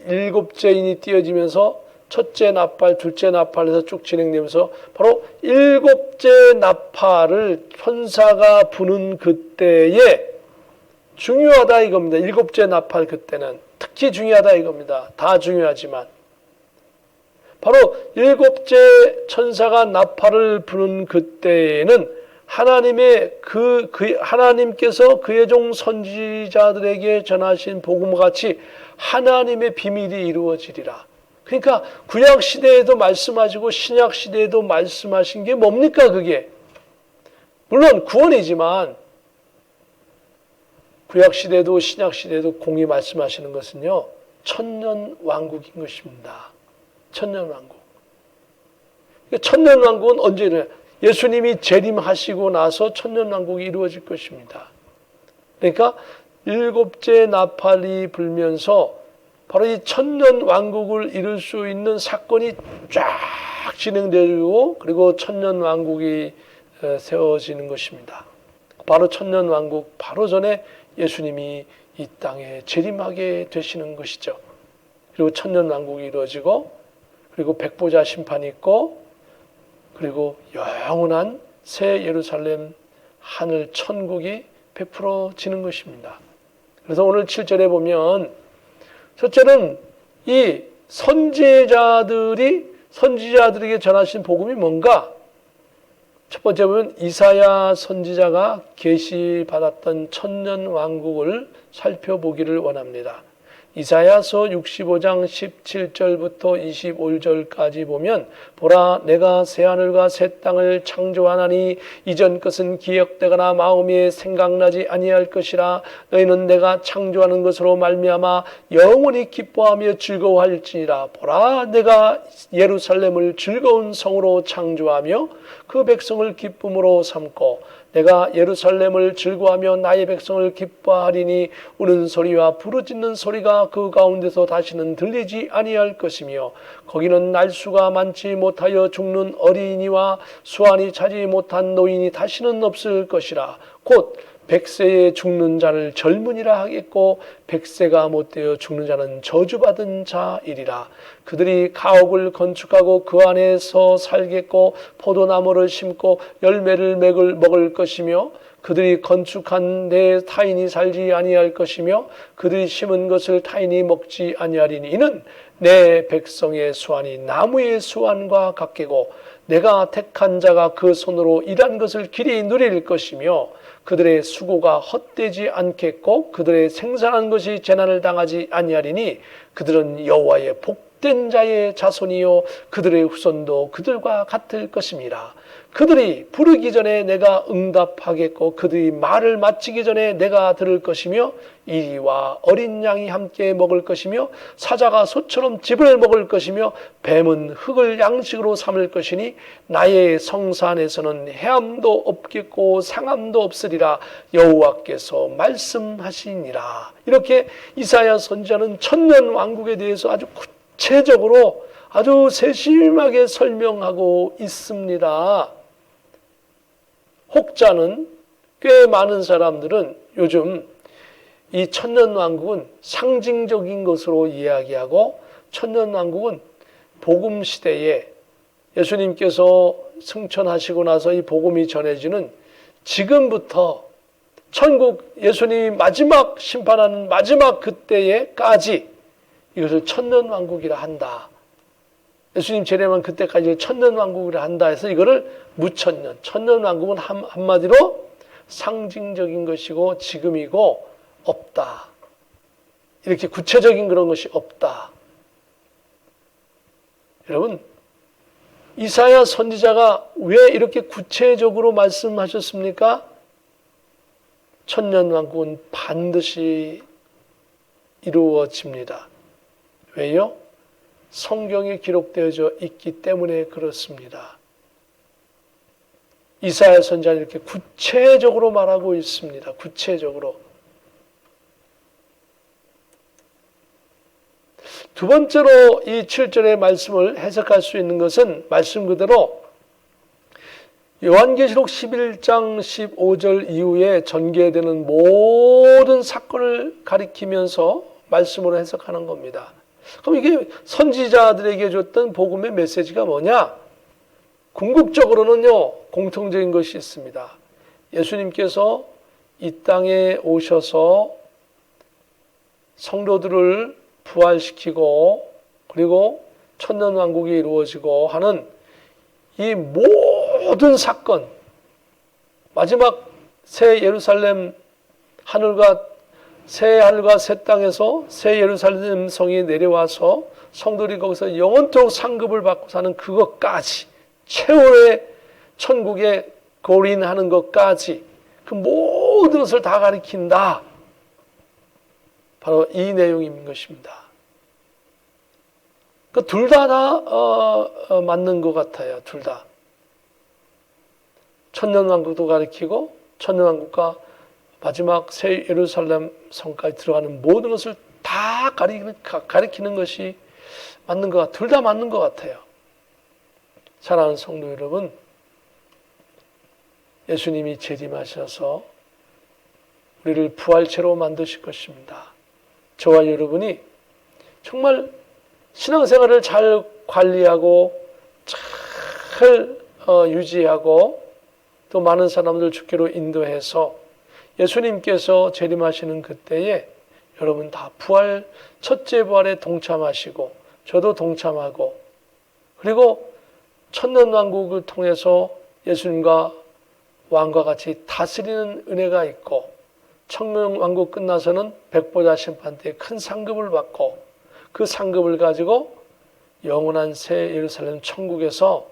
일곱째인이 띄어지면서 첫째 나팔, 둘째 나팔에서 쭉 진행되면서 바로 일곱째 나팔을 천사가 부는 그때에 중요하다 이겁니다. 일곱째 나팔 그때는 특히 중요하다 이겁니다. 다 중요하지만 바로 일곱째 천사가 나팔을 부는 그때에는 하나님께서 그의 종 선지자들에게 전하신 복음과 같이 하나님의 비밀이 이루어지리라. 그러니까 구약 시대에도 말씀하시고 신약 시대에도 말씀하신 게 뭡니까 그게? 물론 구원이지만 구약 시대도 신약 시대도 공히 말씀하시는 것은요. 천년 왕국인 것입니다. 천년 왕국. 천년 왕국은 언제 일어나요? 예수님이 재림하시고 나서 천년 왕국이 이루어질 것입니다. 그러니까 일곱째 나팔이 불면서 바로 이 천년 왕국을 이룰 수 있는 사건이 쫙 진행되고 그리고 천년 왕국이 세워지는 것입니다. 바로 천년 왕국 바로 전에 예수님이 이 땅에 재림하게 되시는 것이죠. 그리고 천년 왕국이 이루어지고 그리고 백보자 심판이 있고 그리고 영원한 새 예루살렘 하늘 천국이 베풀어지는 것입니다. 그래서 오늘 7절에 보면 첫째는 이 선지자들에게 전하신 복음이 뭔가? 첫 번째 보면 이사야 선지자가 계시받았던 천년 왕국을 살펴보기를 원합니다. 이사야서 65장 17절부터 25절까지 보면 보라 내가 새하늘과 새 땅을 창조하나니 이전 것은 기억되거나 마음에 생각나지 아니할 것이라 너희는 내가 창조하는 것으로 말미암아 영원히 기뻐하며 즐거워할지니라. 보라 내가 예루살렘을 즐거운 성으로 창조하며 그 백성을 기쁨으로 삼고 내가 예루살렘을 즐거워하며 나의 백성을 기뻐하리니 우는 소리와 부르짖는 소리가 그 가운데서 다시는 들리지 아니할 것이며 거기는 날수가 많지 못하여 죽는 어린이와 수완이 차지 못한 노인이 다시는 없을 것이라. 곧 100세에 죽는 자를 젊은이라 하겠고 100세가 못되어 죽는 자는 저주받은 자이리라. 그들이 가옥을 건축하고 그 안에서 살겠고 포도나무를 심고 열매를 먹을 것이며 그들이 건축한 데 타인이 살지 아니할 것이며 그들이 심은 것을 타인이 먹지 아니하리니 이는 내 백성의 수완이 나무의 수완과 같게고 내가 택한 자가 그 손으로 일한 것을 길이 누릴 것이며 그들의 수고가 헛되지 않겠고 그들의 생산한 것이 재난을 당하지 아니하리니 그들은 여호와의 복된 자의 자손이요 그들의 후손도 그들과 같을 것임이라. 그들이 부르기 전에 내가 응답하겠고 그들이 말을 마치기 전에 내가 들을 것이며 이리와 어린 양이 함께 먹을 것이며 사자가 소처럼 즙을 먹을 것이며 뱀은 흙을 양식으로 삼을 것이니 나의 성산에서는 해함도 없겠고 상함도 없으리라. 여호와께서 말씀하시니라. 이렇게 이사야 선지자는 천년 왕국에 대해서 아주 구체적으로 아주 세심하게 설명하고 있습니다. 혹자는 꽤 많은 사람들은 요즘 이 천년왕국은 상징적인 것으로 이야기하고 천년왕국은 복음시대에 예수님께서 승천하시고 나서 이 복음이 전해지는 지금부터 천국 예수님이 마지막 심판하는 마지막 그때에까지 이것을 천년왕국이라 한다. 예수님 재림한 그때까지 천년왕국이라 한다 해서 이거를 무천년, 천년왕국은 한마디로 상징적인 것이고 지금이고 없다. 이렇게 구체적인 그런 것이 없다. 여러분, 이사야 선지자가 왜 이렇게 구체적으로 말씀하셨습니까? 천년왕국은 반드시 이루어집니다. 왜요? 성경에 기록되어져 있기 때문에 그렇습니다. 이사야 선지자는 이렇게 구체적으로 말하고 있습니다. 구체적으로. 두 번째로 이 7절의 말씀을 해석할 수 있는 것은 말씀 그대로 요한계시록 11장 15절 이후에 전개되는 모든 사건을 가리키면서 말씀으로 해석하는 겁니다. 그럼 이게 선지자들에게 줬던 복음의 메시지가 뭐냐? 궁극적으로는요, 공통적인 것이 있습니다. 예수님께서 이 땅에 오셔서 성도들을 부활시키고 그리고 천년왕국이 이루어지고 하는 이 모든 사건, 마지막 새 예루살렘 새 하늘과 새 땅에서 새 예루살렘 성이 내려와서 성도들이 거기서 영원토록 상급을 받고 사는 그것까지, 최후의 천국에 고린하는 것까지 그 모든 것을 다 가리킨다. 바로 이 내용인 것입니다. 그 둘 다 맞는 것 같아요. 둘 다. 천년왕국도 가리키고 천년왕국과 마지막 새 예루살렘 성까지 들어가는 모든 것을 다 가리키는 것이 맞는 것 같아요. 둘 다 맞는 것 같아요. 사랑하는 성도 여러분, 예수님이 재림하셔서 우리를 부활체로 만드실 것입니다. 저와 여러분이 정말 신앙생활을 잘 관리하고 잘 유지하고 또 많은 사람들 주께로 인도해서 예수님께서 재림하시는 그때에 여러분 다 첫째 부활에 동참하시고 저도 동참하고 그리고 천년왕국을 통해서 예수님과 왕과 같이 다스리는 은혜가 있고 천년왕국 끝나서는 백보자 심판 때 큰 상급을 받고 그 상급을 가지고 영원한 새 예루살렘 천국에서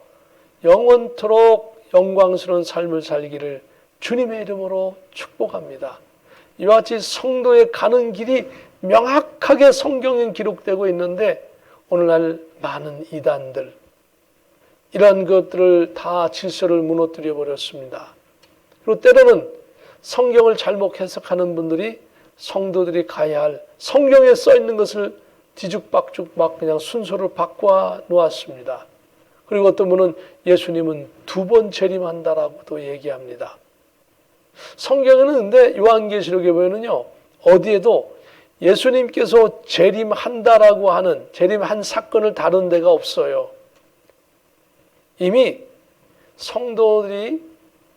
영원토록 영광스러운 삶을 살기를 주님의 이름으로 축복합니다. 이와 같이 성도의 가는 길이 명확하게 성경에 기록되고 있는데 오늘날 많은 이단들 이런 것들을 다 질서를 무너뜨려 버렸습니다. 그리고 때로는 성경을 잘못 해석하는 분들이 성도들이 가야 할 성경에 써 있는 것을 뒤죽박죽 막 그냥 순서를 바꿔 놓았습니다. 그리고 어떤 분은 예수님은 2번 재림한다라고도 얘기합니다. 성경에는 근데 요한계시록에 보면은요, 어디에도 예수님께서 재림한다라고 하는 재림한 사건을 다룬 데가 없어요. 이미 성도들이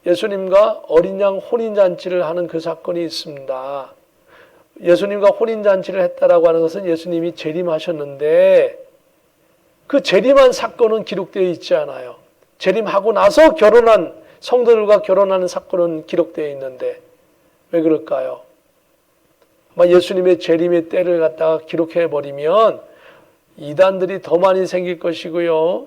예수님과 어린 양 혼인잔치를 하는 그 사건이 있습니다. 예수님과 혼인잔치를 했다라고 하는 것은 예수님이 재림하셨는데 그 재림한 사건은 기록되어 있지 않아요. 재림하고 나서 결혼한 성도들과 결혼하는 사건은 기록되어 있는데 왜 그럴까요? 아마 예수님의 재림의 때를 갖다가 기록해버리면 이단들이 더 많이 생길 것이고요.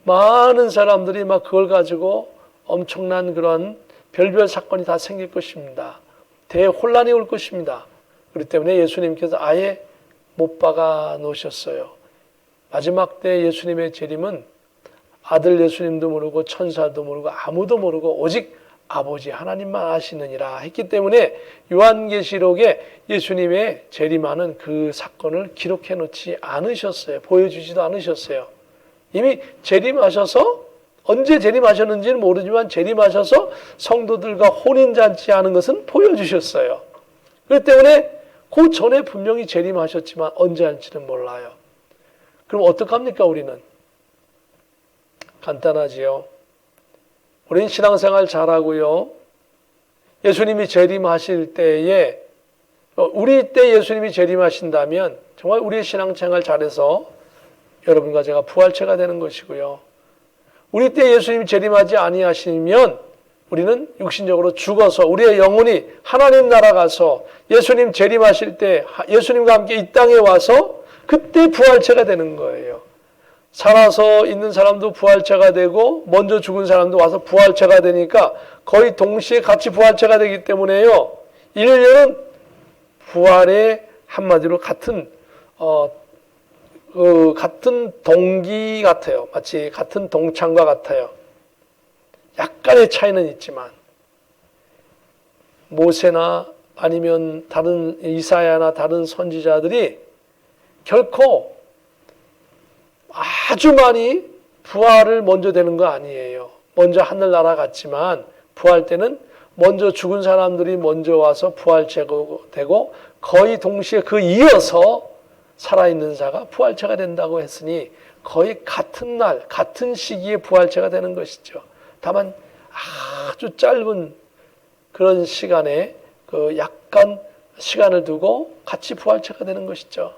많은 사람들이 막 그걸 가지고 엄청난 그런 별별 사건이 다 생길 것입니다. 대혼란이 올 것입니다. 그렇기 때문에 예수님께서 아예 못 박아 놓으셨어요. 마지막 때 예수님의 재림은 아들 예수님도 모르고 천사도 모르고 아무도 모르고 오직 아버지 하나님만 아시느니라 했기 때문에 요한계시록에 예수님의 재림하는 그 사건을 기록해 놓지 않으셨어요. 보여주지도 않으셨어요. 이미 재림하셔서 언제 재림하셨는지는 모르지만 재림하셔서 성도들과 혼인잔치하는 것은 보여주셨어요. 그렇기 때문에 그 전에 분명히 재림하셨지만 언제 할지는 몰라요. 그럼 어떡합니까 우리는? 간단하지요. 우리는 신앙생활 잘하고요. 예수님이 재림하실 때에 우리 때 예수님이 재림하신다면 정말 우리의 신앙생활 잘해서 여러분과 제가 부활체가 되는 것이고요. 우리 때 예수님이 재림하지 아니하시면 우리는 육신적으로 죽어서 우리의 영혼이 하나님 나라 가서 예수님 재림하실 때 예수님과 함께 이 땅에 와서 그때 부활체가 되는 거예요. 살아서 있는 사람도 부활체가 되고 먼저 죽은 사람도 와서 부활체가 되니까 거의 동시에 같이 부활체가 되기 때문에요. 인류는 부활의 한마디로 같은 같은 동기 같아요. 마치 같은 동창과 같아요. 약간의 차이는 있지만 모세나 아니면 다른 이사야나 다른 선지자들이 결코 아주 많이 부활을 먼저 되는 거 아니에요. 먼저 하늘나라 갔지만 부활 때는 먼저 죽은 사람들이 먼저 와서 부활체가 되고 거의 동시에 그 이어서 살아있는 자가 부활체가 된다고 했으니 거의 같은 날, 같은 시기에 부활체가 되는 것이죠. 다만 아주 짧은 그런 시간에 그 약간 시간을 두고 같이 부활체가 되는 것이죠.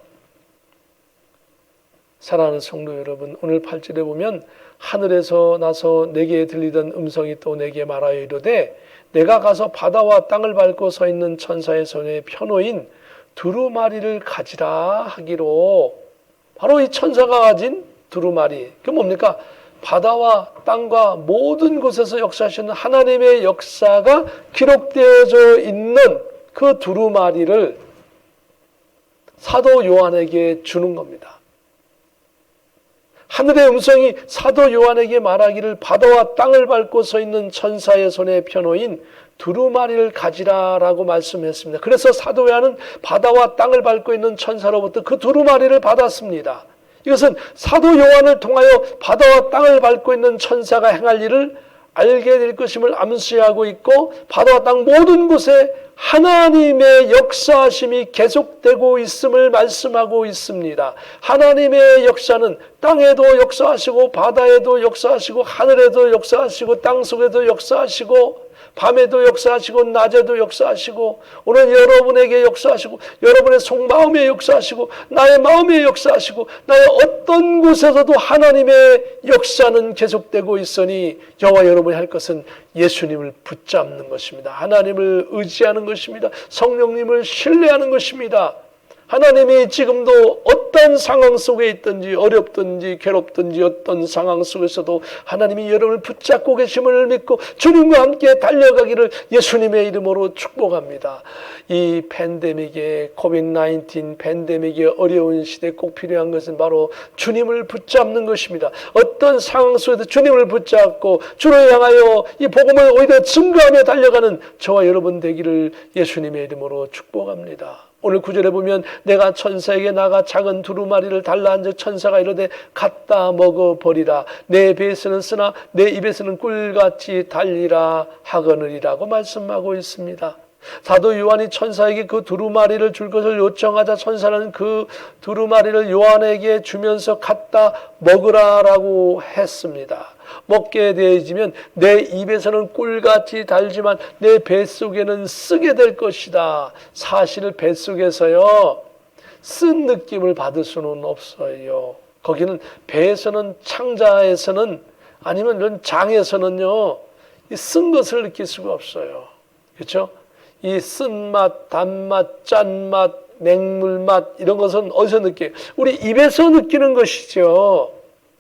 사랑하는 성도 여러분, 오늘 8절에 보면 하늘에서 나서 내게 들리던 음성이 또 내게 말하여 이르되 내가 가서 바다와 땅을 밟고 서 있는 천사의 손에 펴놓인 두루마리를 가지라 하기로, 바로 이 천사가 가진 두루마리, 그게 뭡니까? 바다와 땅과 모든 곳에서 역사하시는 하나님의 역사가 기록되어져 있는 그 두루마리를 사도 요한에게 주는 겁니다. 하늘의 음성이 사도 요한에게 말하기를 바다와 땅을 밟고 서 있는 천사의 손에 펴놓인 두루마리를 가지라라고 말씀했습니다. 그래서 사도 요한은 바다와 땅을 밟고 있는 천사로부터 그 두루마리를 받았습니다. 이것은 사도 요한을 통하여 바다와 땅을 밟고 있는 천사가 행할 일을 알게 될 것임을 암시하고 있고, 바다와 땅 모든 곳에 하나님의 역사하심이 계속되고 있음을 말씀하고 있습니다. 하나님의 역사는 땅에도 역사하시고 바다에도 역사하시고 하늘에도 역사하시고 땅속에도 역사하시고 밤에도 역사하시고 낮에도 역사하시고 오늘 여러분에게 역사하시고 여러분의 속마음에 역사하시고 나의 마음에 역사하시고 나의 어떤 곳에서도 하나님의 역사는 계속되고 있으니 저와 여러분이 할 것은 예수님을 붙잡는 것입니다. 하나님을 의지하는 것입니다. 성령님을 신뢰하는 것입니다. 하나님이 지금도 어떤 상황 속에 있든지 어렵든지 괴롭든지 어떤 상황 속에서도 하나님이 여러분을 붙잡고 계심을 믿고 주님과 함께 달려가기를 예수님의 이름으로 축복합니다. 이 팬데믹의 코비드-19 팬데믹의 어려운 시대에 꼭 필요한 것은 바로 주님을 붙잡는 것입니다. 어떤 상황 속에서 주님을 붙잡고 주를 향하여 이 복음을 오히려 증거하며 달려가는 저와 여러분 되기를 예수님의 이름으로 축복합니다. 오늘 구절에 보면 내가 천사에게 나가 작은 두루마리를 달라 앉아 천사가 이르되 갖다 먹어버리라. 내 배에서는 쓰나 내 입에서는 꿀같이 달리라 하거느리라고 말씀하고 있습니다. 사도 요한이 천사에게 그 두루마리를 줄 것을 요청하자 천사는 그 두루마리를 요한에게 주면서 갖다 먹으라라고 했습니다. 먹게 되어지면 내 입에서는 꿀같이 달지만 내 뱃속에는 쓰게 될 것이다. 사실 뱃속에서요 쓴 느낌을 받을 수는 없어요. 거기는 배에서는 창자에서는 아니면 이런 장에서는요 쓴 것을 느낄 수가 없어요. 그렇죠? 이 쓴맛, 단맛, 짠맛, 맹물맛 이런 것은 어디서 느껴요? 우리 입에서 느끼는 것이죠.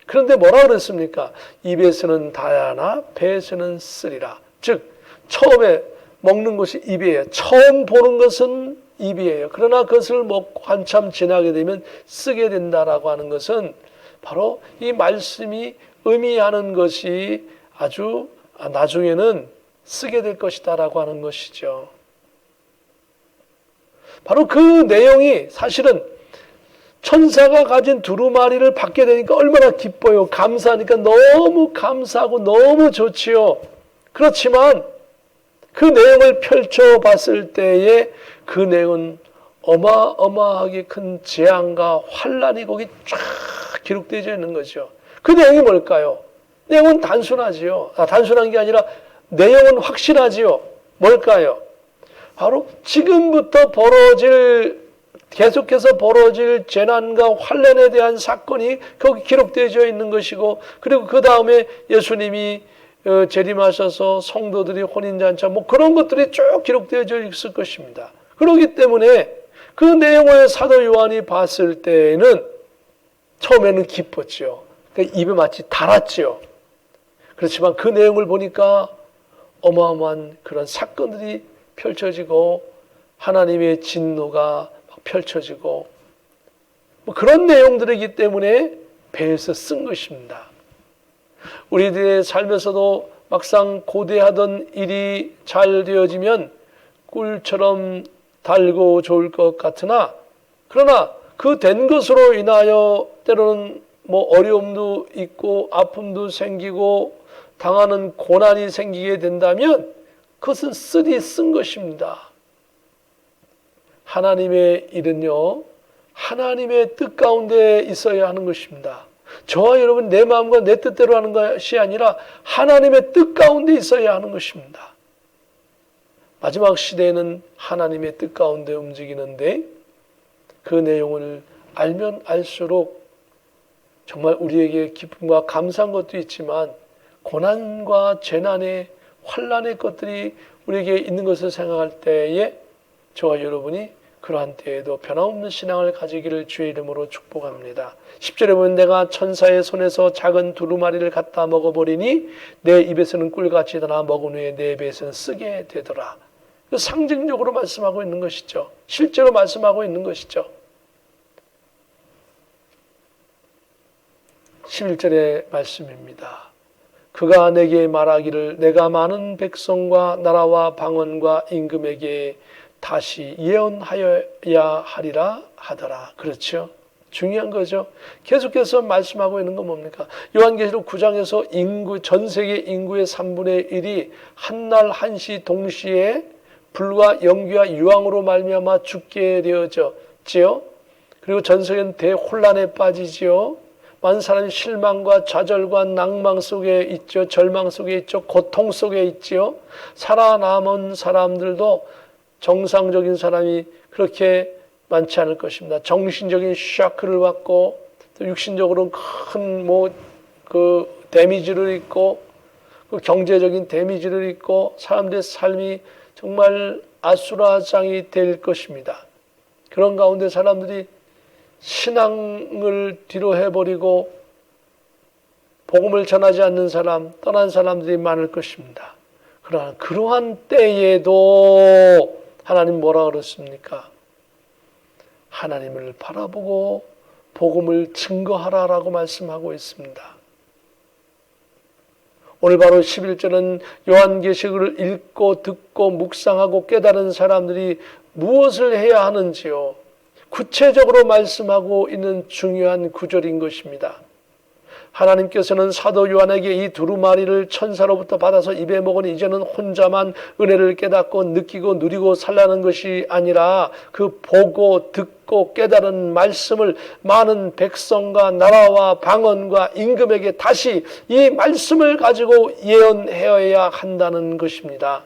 그런데 뭐라 그랬습니까? 입에서는 다야나 배에서는 쓰리라. 즉 처음에 먹는 것이 입이에요. 처음 보는 것은 입이에요. 그러나 그것을 먹고 한참 지나게 되면 쓰게 된다라고 하는 것은 바로 이 말씀이 의미하는 것이 아주 나중에는 쓰게 될 것이다라고 하는 것이죠. 바로 그 내용이 사실은 천사가 가진 두루마리를 받게 되니까 얼마나 기뻐요. 감사하니까 너무 감사하고 너무 좋지요. 그렇지만 그 내용을 펼쳐봤을 때에 그 내용은 어마어마하게 큰 재앙과 환란이 거기 쫙 기록되어 있는 거죠. 그 내용이 뭘까요? 내용은 단순하지요. 단순한 게 아니라 내용은 확실하지요. 뭘까요? 바로 지금부터 계속해서 벌어질 재난과 환난에 대한 사건이 거기 기록되어 있는 것이고, 그리고 그 다음에 예수님이 재림하셔서 성도들이 혼인잔치 뭐 그런 것들이 쭉 기록되어 있을 것입니다. 그렇기 때문에 그 내용을 사도 요한이 봤을 때에는 처음에는 기뻤죠. 그러니까 입에 마치 달았죠. 그렇지만 그 내용을 보니까 어마어마한 그런 사건들이 펼쳐지고 하나님의 진노가 펼쳐지고 뭐 그런 내용들이기 때문에 배에서 쓴 것입니다. 우리들의 삶에서도 막상 고대하던 일이 잘 되어지면 꿀처럼 달고 좋을 것 같으나, 그러나 그 된 것으로 인하여 때로는 뭐 어려움도 있고 아픔도 생기고 당하는 고난이 생기게 된다면 그것은 쓰디 쓴 것입니다. 하나님의 일은요, 하나님의 뜻 가운데 있어야 하는 것입니다. 저와 여러분 내 마음과 내 뜻대로 하는 것이 아니라 하나님의 뜻 가운데 있어야 하는 것입니다. 마지막 시대에는 하나님의 뜻 가운데 움직이는데 그 내용을 알면 알수록 정말 우리에게 기쁨과 감사한 것도 있지만 고난과 재난의 환난의 것들이 우리에게 있는 것을 생각할 때에 저와 여러분이 그러한 때에도 변함없는 신앙을 가지기를 주의 이름으로 축복합니다. 10절에 보면 내가 천사의 손에서 작은 두루마리를 갖다 먹어버리니 내 입에서는 꿀같이 달아 먹은 후에 내 배에서는 쓰게 되더라. 상징적으로 말씀하고 있는 것이죠. 실제로 말씀하고 있는 것이죠. 11절의 말씀입니다. 그가 내게 말하기를 내가 많은 백성과 나라와 방언과 임금에게 다시 예언하여야 하리라 하더라. 그렇죠? 중요한 거죠. 계속해서 말씀하고 있는 건 뭡니까? 요한계시록 9장에서 전 세계 인구의 3분의 1이 한날 한시 동시에 불과 연기와 유황으로 말미암아 죽게 되어졌지요. 그리고 전 세계는 대혼란에 빠지지요. 많은 사람이 실망과 좌절과 낭망 속에 있죠. 절망 속에 있죠. 고통 속에 있지요. 살아남은 사람들도 정상적인 사람이 그렇게 많지 않을 것입니다. 정신적인 샤크를 받고 또 육신적으로는 큰 데미지를 입고 그 경제적인 데미지를 입고 사람들의 삶이 정말 아수라장이 될 것입니다. 그런 가운데 사람들이 신앙을 뒤로 해버리고 복음을 전하지 않는 사람, 떠난 사람들이 많을 것입니다. 그러나 그러한 때에도 하나님 뭐라 그랬습니까? 하나님을 바라보고 복음을 증거하라라고 말씀하고 있습니다. 오늘 바로 11절은 요한계시록을 읽고 듣고 묵상하고 깨달은 사람들이 무엇을 해야 하는지요? 구체적으로 말씀하고 있는 중요한 구절인 것입니다. 하나님께서는 사도 요한에게 이 두루마리를 천사로부터 받아서 입에 먹으니 이제는 혼자만 은혜를 깨닫고 느끼고 누리고 살라는 것이 아니라 그 보고 듣고 깨달은 말씀을 많은 백성과 나라와 방언과 임금에게 다시 이 말씀을 가지고 예언해야 한다는 것입니다.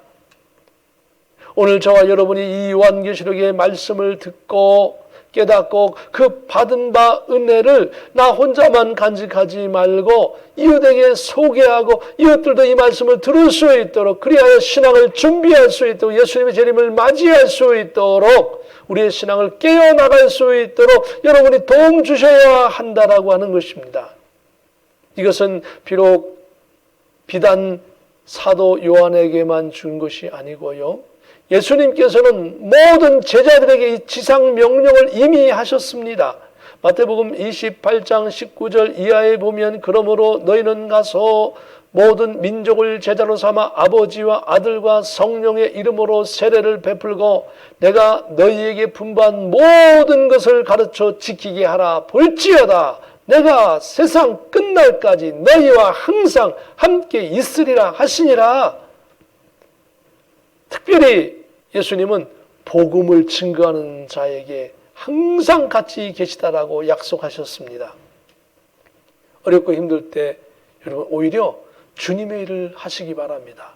오늘 저와 여러분이 이 요한계시록의 말씀을 듣고 깨닫고 그 받은 바 은혜를 나 혼자만 간직하지 말고 이웃에게 소개하고 이웃들도 이 말씀을 들을 수 있도록, 그리하여 신앙을 준비할 수 있도록, 예수님의 재림을 맞이할 수 있도록, 우리의 신앙을 깨어나갈 수 있도록 여러분이 도움 주셔야 한다라고 하는 것입니다. 이것은 비록 비단 사도 요한에게만 준 것이 아니고요, 예수님께서는 모든 제자들에게 이 지상 명령을 이미 하셨습니다. 마태복음 28장 19절 이하에 보면 그러므로 너희는 가서 모든 민족을 제자로 삼아 아버지와 아들과 성령의 이름으로 세례를 베풀고 내가 너희에게 분부한 모든 것을 가르쳐 지키게 하라. 볼지어다 내가 세상 끝날까지 너희와 항상 함께 있으리라 하시니라. 특별히 예수님은 복음을 증거하는 자에게 항상 같이 계시다라고 약속하셨습니다. 어렵고 힘들 때 여러분 오히려 주님의 일을 하시기 바랍니다.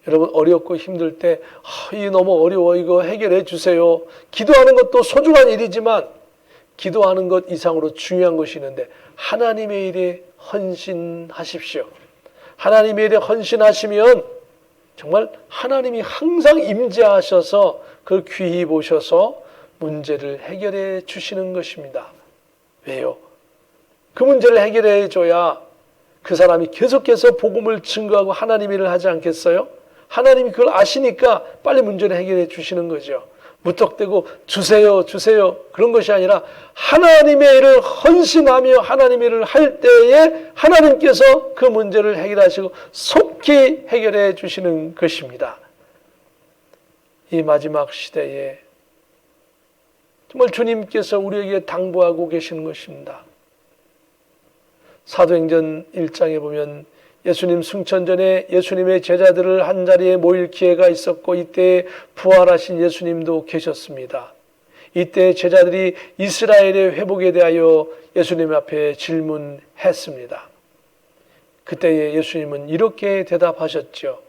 여러분 어렵고 힘들 때 이 너무 어려워 이거 해결해 주세요. 기도하는 것도 소중한 일이지만 기도하는 것 이상으로 중요한 것이 있는데 하나님의 일에 헌신하십시오. 하나님의 일에 헌신하시면 정말 하나님이 항상 임재하셔서 그걸 귀히 보셔서 문제를 해결해 주시는 것입니다. 왜요? 그 문제를 해결해 줘야 그 사람이 계속해서 복음을 증거하고 하나님의 일을 하지 않겠어요? 하나님이 그걸 아시니까 빨리 문제를 해결해 주시는 거죠. 무턱대고 주세요 그런 것이 아니라 하나님의 일을 헌신하며 하나님의 일을 할 때에 하나님께서 그 문제를 해결하시고 속히 해결해 주시는 것입니다. 이 마지막 시대에 정말 주님께서 우리에게 당부하고 계시는 것입니다. 사도행전 1장에 보면 예수님 승천 전에 예수님의 제자들을 한자리에 모일 기회가 있었고 이때 부활하신 예수님도 계셨습니다. 이때 제자들이 이스라엘의 회복에 대하여 예수님 앞에 질문했습니다. 그때에 예수님은 이렇게 대답하셨죠.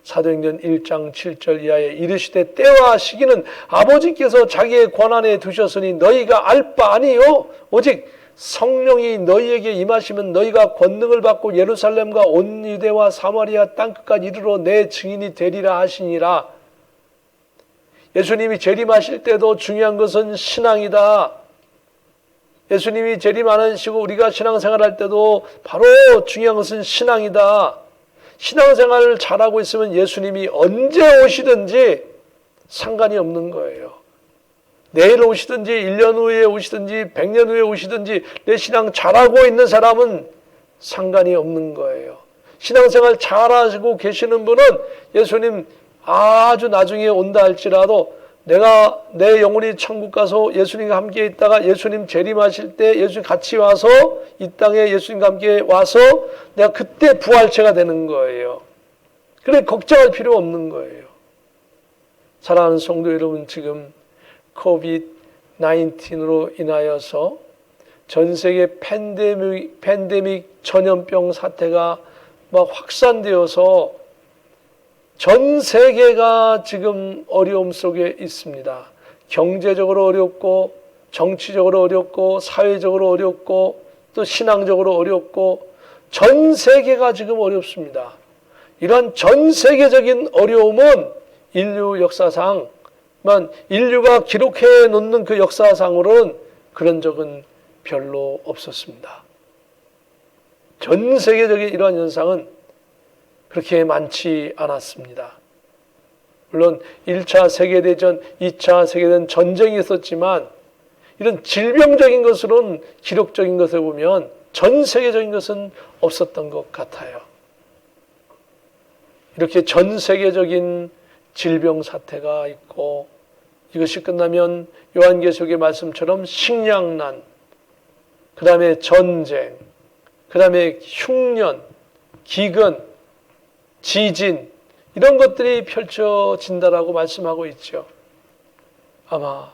사도행전 1장 7절 이하에 이르시되 때와 시기는 아버지께서 자기의 권한에 두셨으니 너희가 알 바 아니요 오직 성령이 너희에게 임하시면 너희가 권능을 받고 예루살렘과 온 유대와 사마리아 땅끝까지 이르러 내 증인이 되리라 하시니라. 예수님이 재림하실 때도 중요한 것은 신앙이다. 예수님이 재림 안 하시고 우리가 신앙생활할 때도 바로 중요한 것은 신앙이다. 신앙생활을 잘하고 있으면 예수님이 언제 오시든지 상관이 없는 거예요. 내일 오시든지 1년 후에 오시든지 100년 후에 오시든지 내 신앙 잘하고 있는 사람은 상관이 없는 거예요. 신앙생활 잘하시고 계시는 분은 예수님 아주 나중에 온다 할지라도 내가 내 영혼이 천국 가서 예수님과 함께 있다가 예수님 재림하실 때 예수님 같이 와서 이 땅에 예수님과 함께 와서 내가 그때 부활체가 되는 거예요. 그래 걱정할 필요 없는 거예요. 사랑하는 성도 여러분, 지금 COVID-19로 인하여서 전 세계 팬데믹 전염병 사태가 막 확산되어서 전 세계가 지금 어려움 속에 있습니다. 경제적으로 어렵고 정치적으로 어렵고 사회적으로 어렵고 또 신앙적으로 어렵고 전 세계가 지금 어렵습니다. 이러한 전 세계적인 어려움은 인류 역사상 인류가 기록해 놓는 그 역사상으로는 그런 적은 별로 없었습니다. 전 세계적인 이러한 현상은 그렇게 많지 않았습니다. 물론 1차 세계대전, 2차 세계대전 전쟁이 있었지만 이런 질병적인 것으로는 기록적인 것을 보면 전 세계적인 것은 없었던 것 같아요. 이렇게 전 세계적인 질병 사태가 있고 이것이 끝나면 요한계시록의 말씀처럼 식량난, 그 다음에 전쟁, 그 다음에 흉년, 기근, 지진 이런 것들이 펼쳐진다라고 말씀하고 있죠. 아마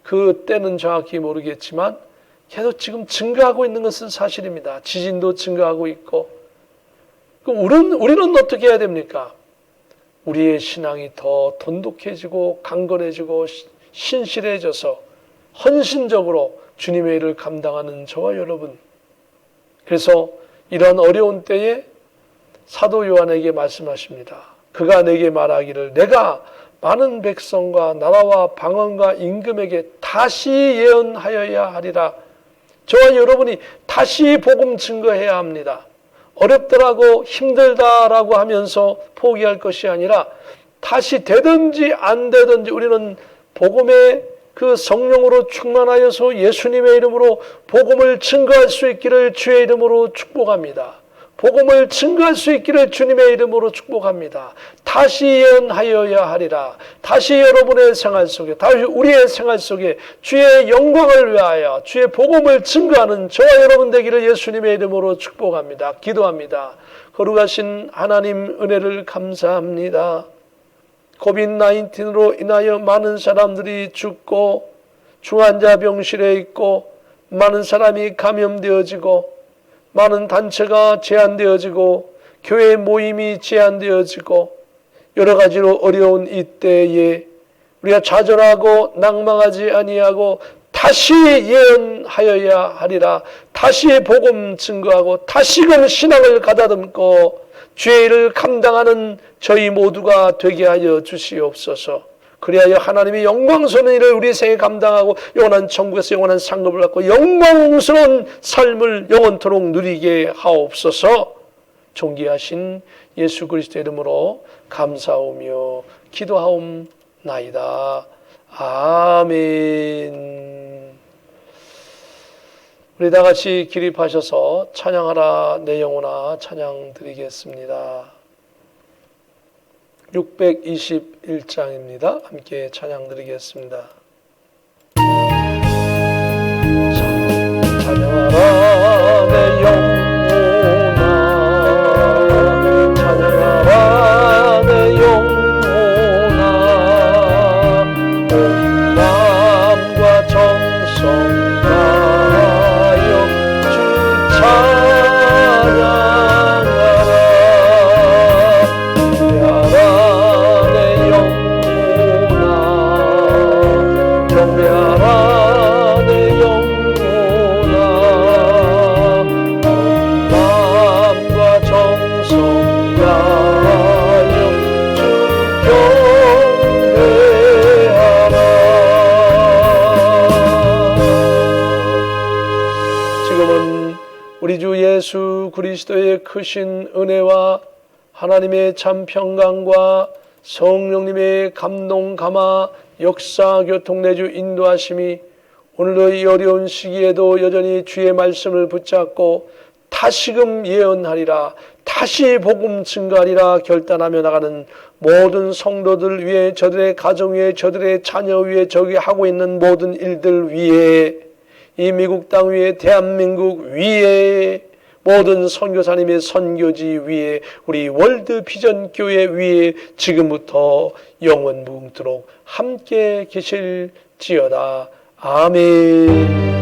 그 때는 정확히 모르겠지만 계속 지금 증가하고 있는 것은 사실입니다. 지진도 증가하고 있고. 그럼 우리는 어떻게 해야 됩니까? 우리의 신앙이 더 돈독해지고 강건해지고 신실해져서 헌신적으로 주님의 일을 감당하는 저와 여러분. 그래서 이런 어려운 때에 사도 요한에게 말씀하십니다. 그가 내게 말하기를 내가 많은 백성과 나라와 방언과 임금에게 다시 예언하여야 하리라. 저와 여러분이 다시 복음 증거해야 합니다. 어렵더라고 힘들다라고 하면서 포기할 것이 아니라 다시 되든지 안 되든지 우리는 복음의 그 성령으로 충만하여서 예수님의 이름으로 복음을 증거할 수 있기를 주의 이름으로 축복합니다. 복음을 증거할 수 있기를 주님의 이름으로 축복합니다. 다시 예언하여야 하리라. 다시 여러분의 생활 속에, 다시 우리의 생활 속에 주의 영광을 위하여 주의 복음을 증거하는 저와 여러분 되기를 예수님의 이름으로 축복합니다. 기도합니다. 거룩하신 하나님 은혜를 감사합니다. 코비드-19로 인하여 많은 사람들이 죽고 중환자 병실에 있고 많은 사람이 감염되어지고 많은 단체가 제한되어지고 교회 모임이 제한되어지고 여러 가지로 어려운 이때에 우리가 좌절하고 낭망하지 아니하고 다시 예언하여야 하리라. 다시 복음 증거하고 다시금 신앙을 가다듬고 주의 일을 감당하는 저희 모두가 되게 하여 주시옵소서. 그리하여 하나님의 영광스러운 일을 우리 생에 감당하고 영원한 천국에서 영원한 상급을 받고 영광스러운 삶을 영원토록 누리게 하옵소서. 존귀하신 예수 그리스도의 이름으로 감사하오며 기도하옵나이다. 아멘. 우리 다 같이 기립하셔서 찬양하라 내 영혼아 찬양 드리겠습니다. 621장입니다. 함께 찬양 드리겠습니다. 찬양하라 내 영혼아 찬양하라 내 영혼아 온 마음과 정성 다하여 주 찬양하라 경배하라 내 영혼아 경배하라 내 영혼아 온 마음과 정성 다하여 주 경배하라. 지금은 우리 주 예수 그리스도의 크신 은혜와 하나님의 참 평강과 성령님의 감동 감화 역사 교통 내주 인도하심이 오늘도 이 어려운 시기에도 여전히 주의 말씀을 붙잡고 다시금 예언하리라 다시 복음 증거하리라 결단하며 나가는 모든 성도들 위해 저들의 가정 위에 저들의 자녀 위에 저기 하고 있는 모든 일들 위에 이 미국 땅 위에 대한민국 위에 모든 선교사님의 선교지 위에 우리 월드 비전 교회 위에 지금부터 영원 무궁토록 함께 계실지어다. 아멘.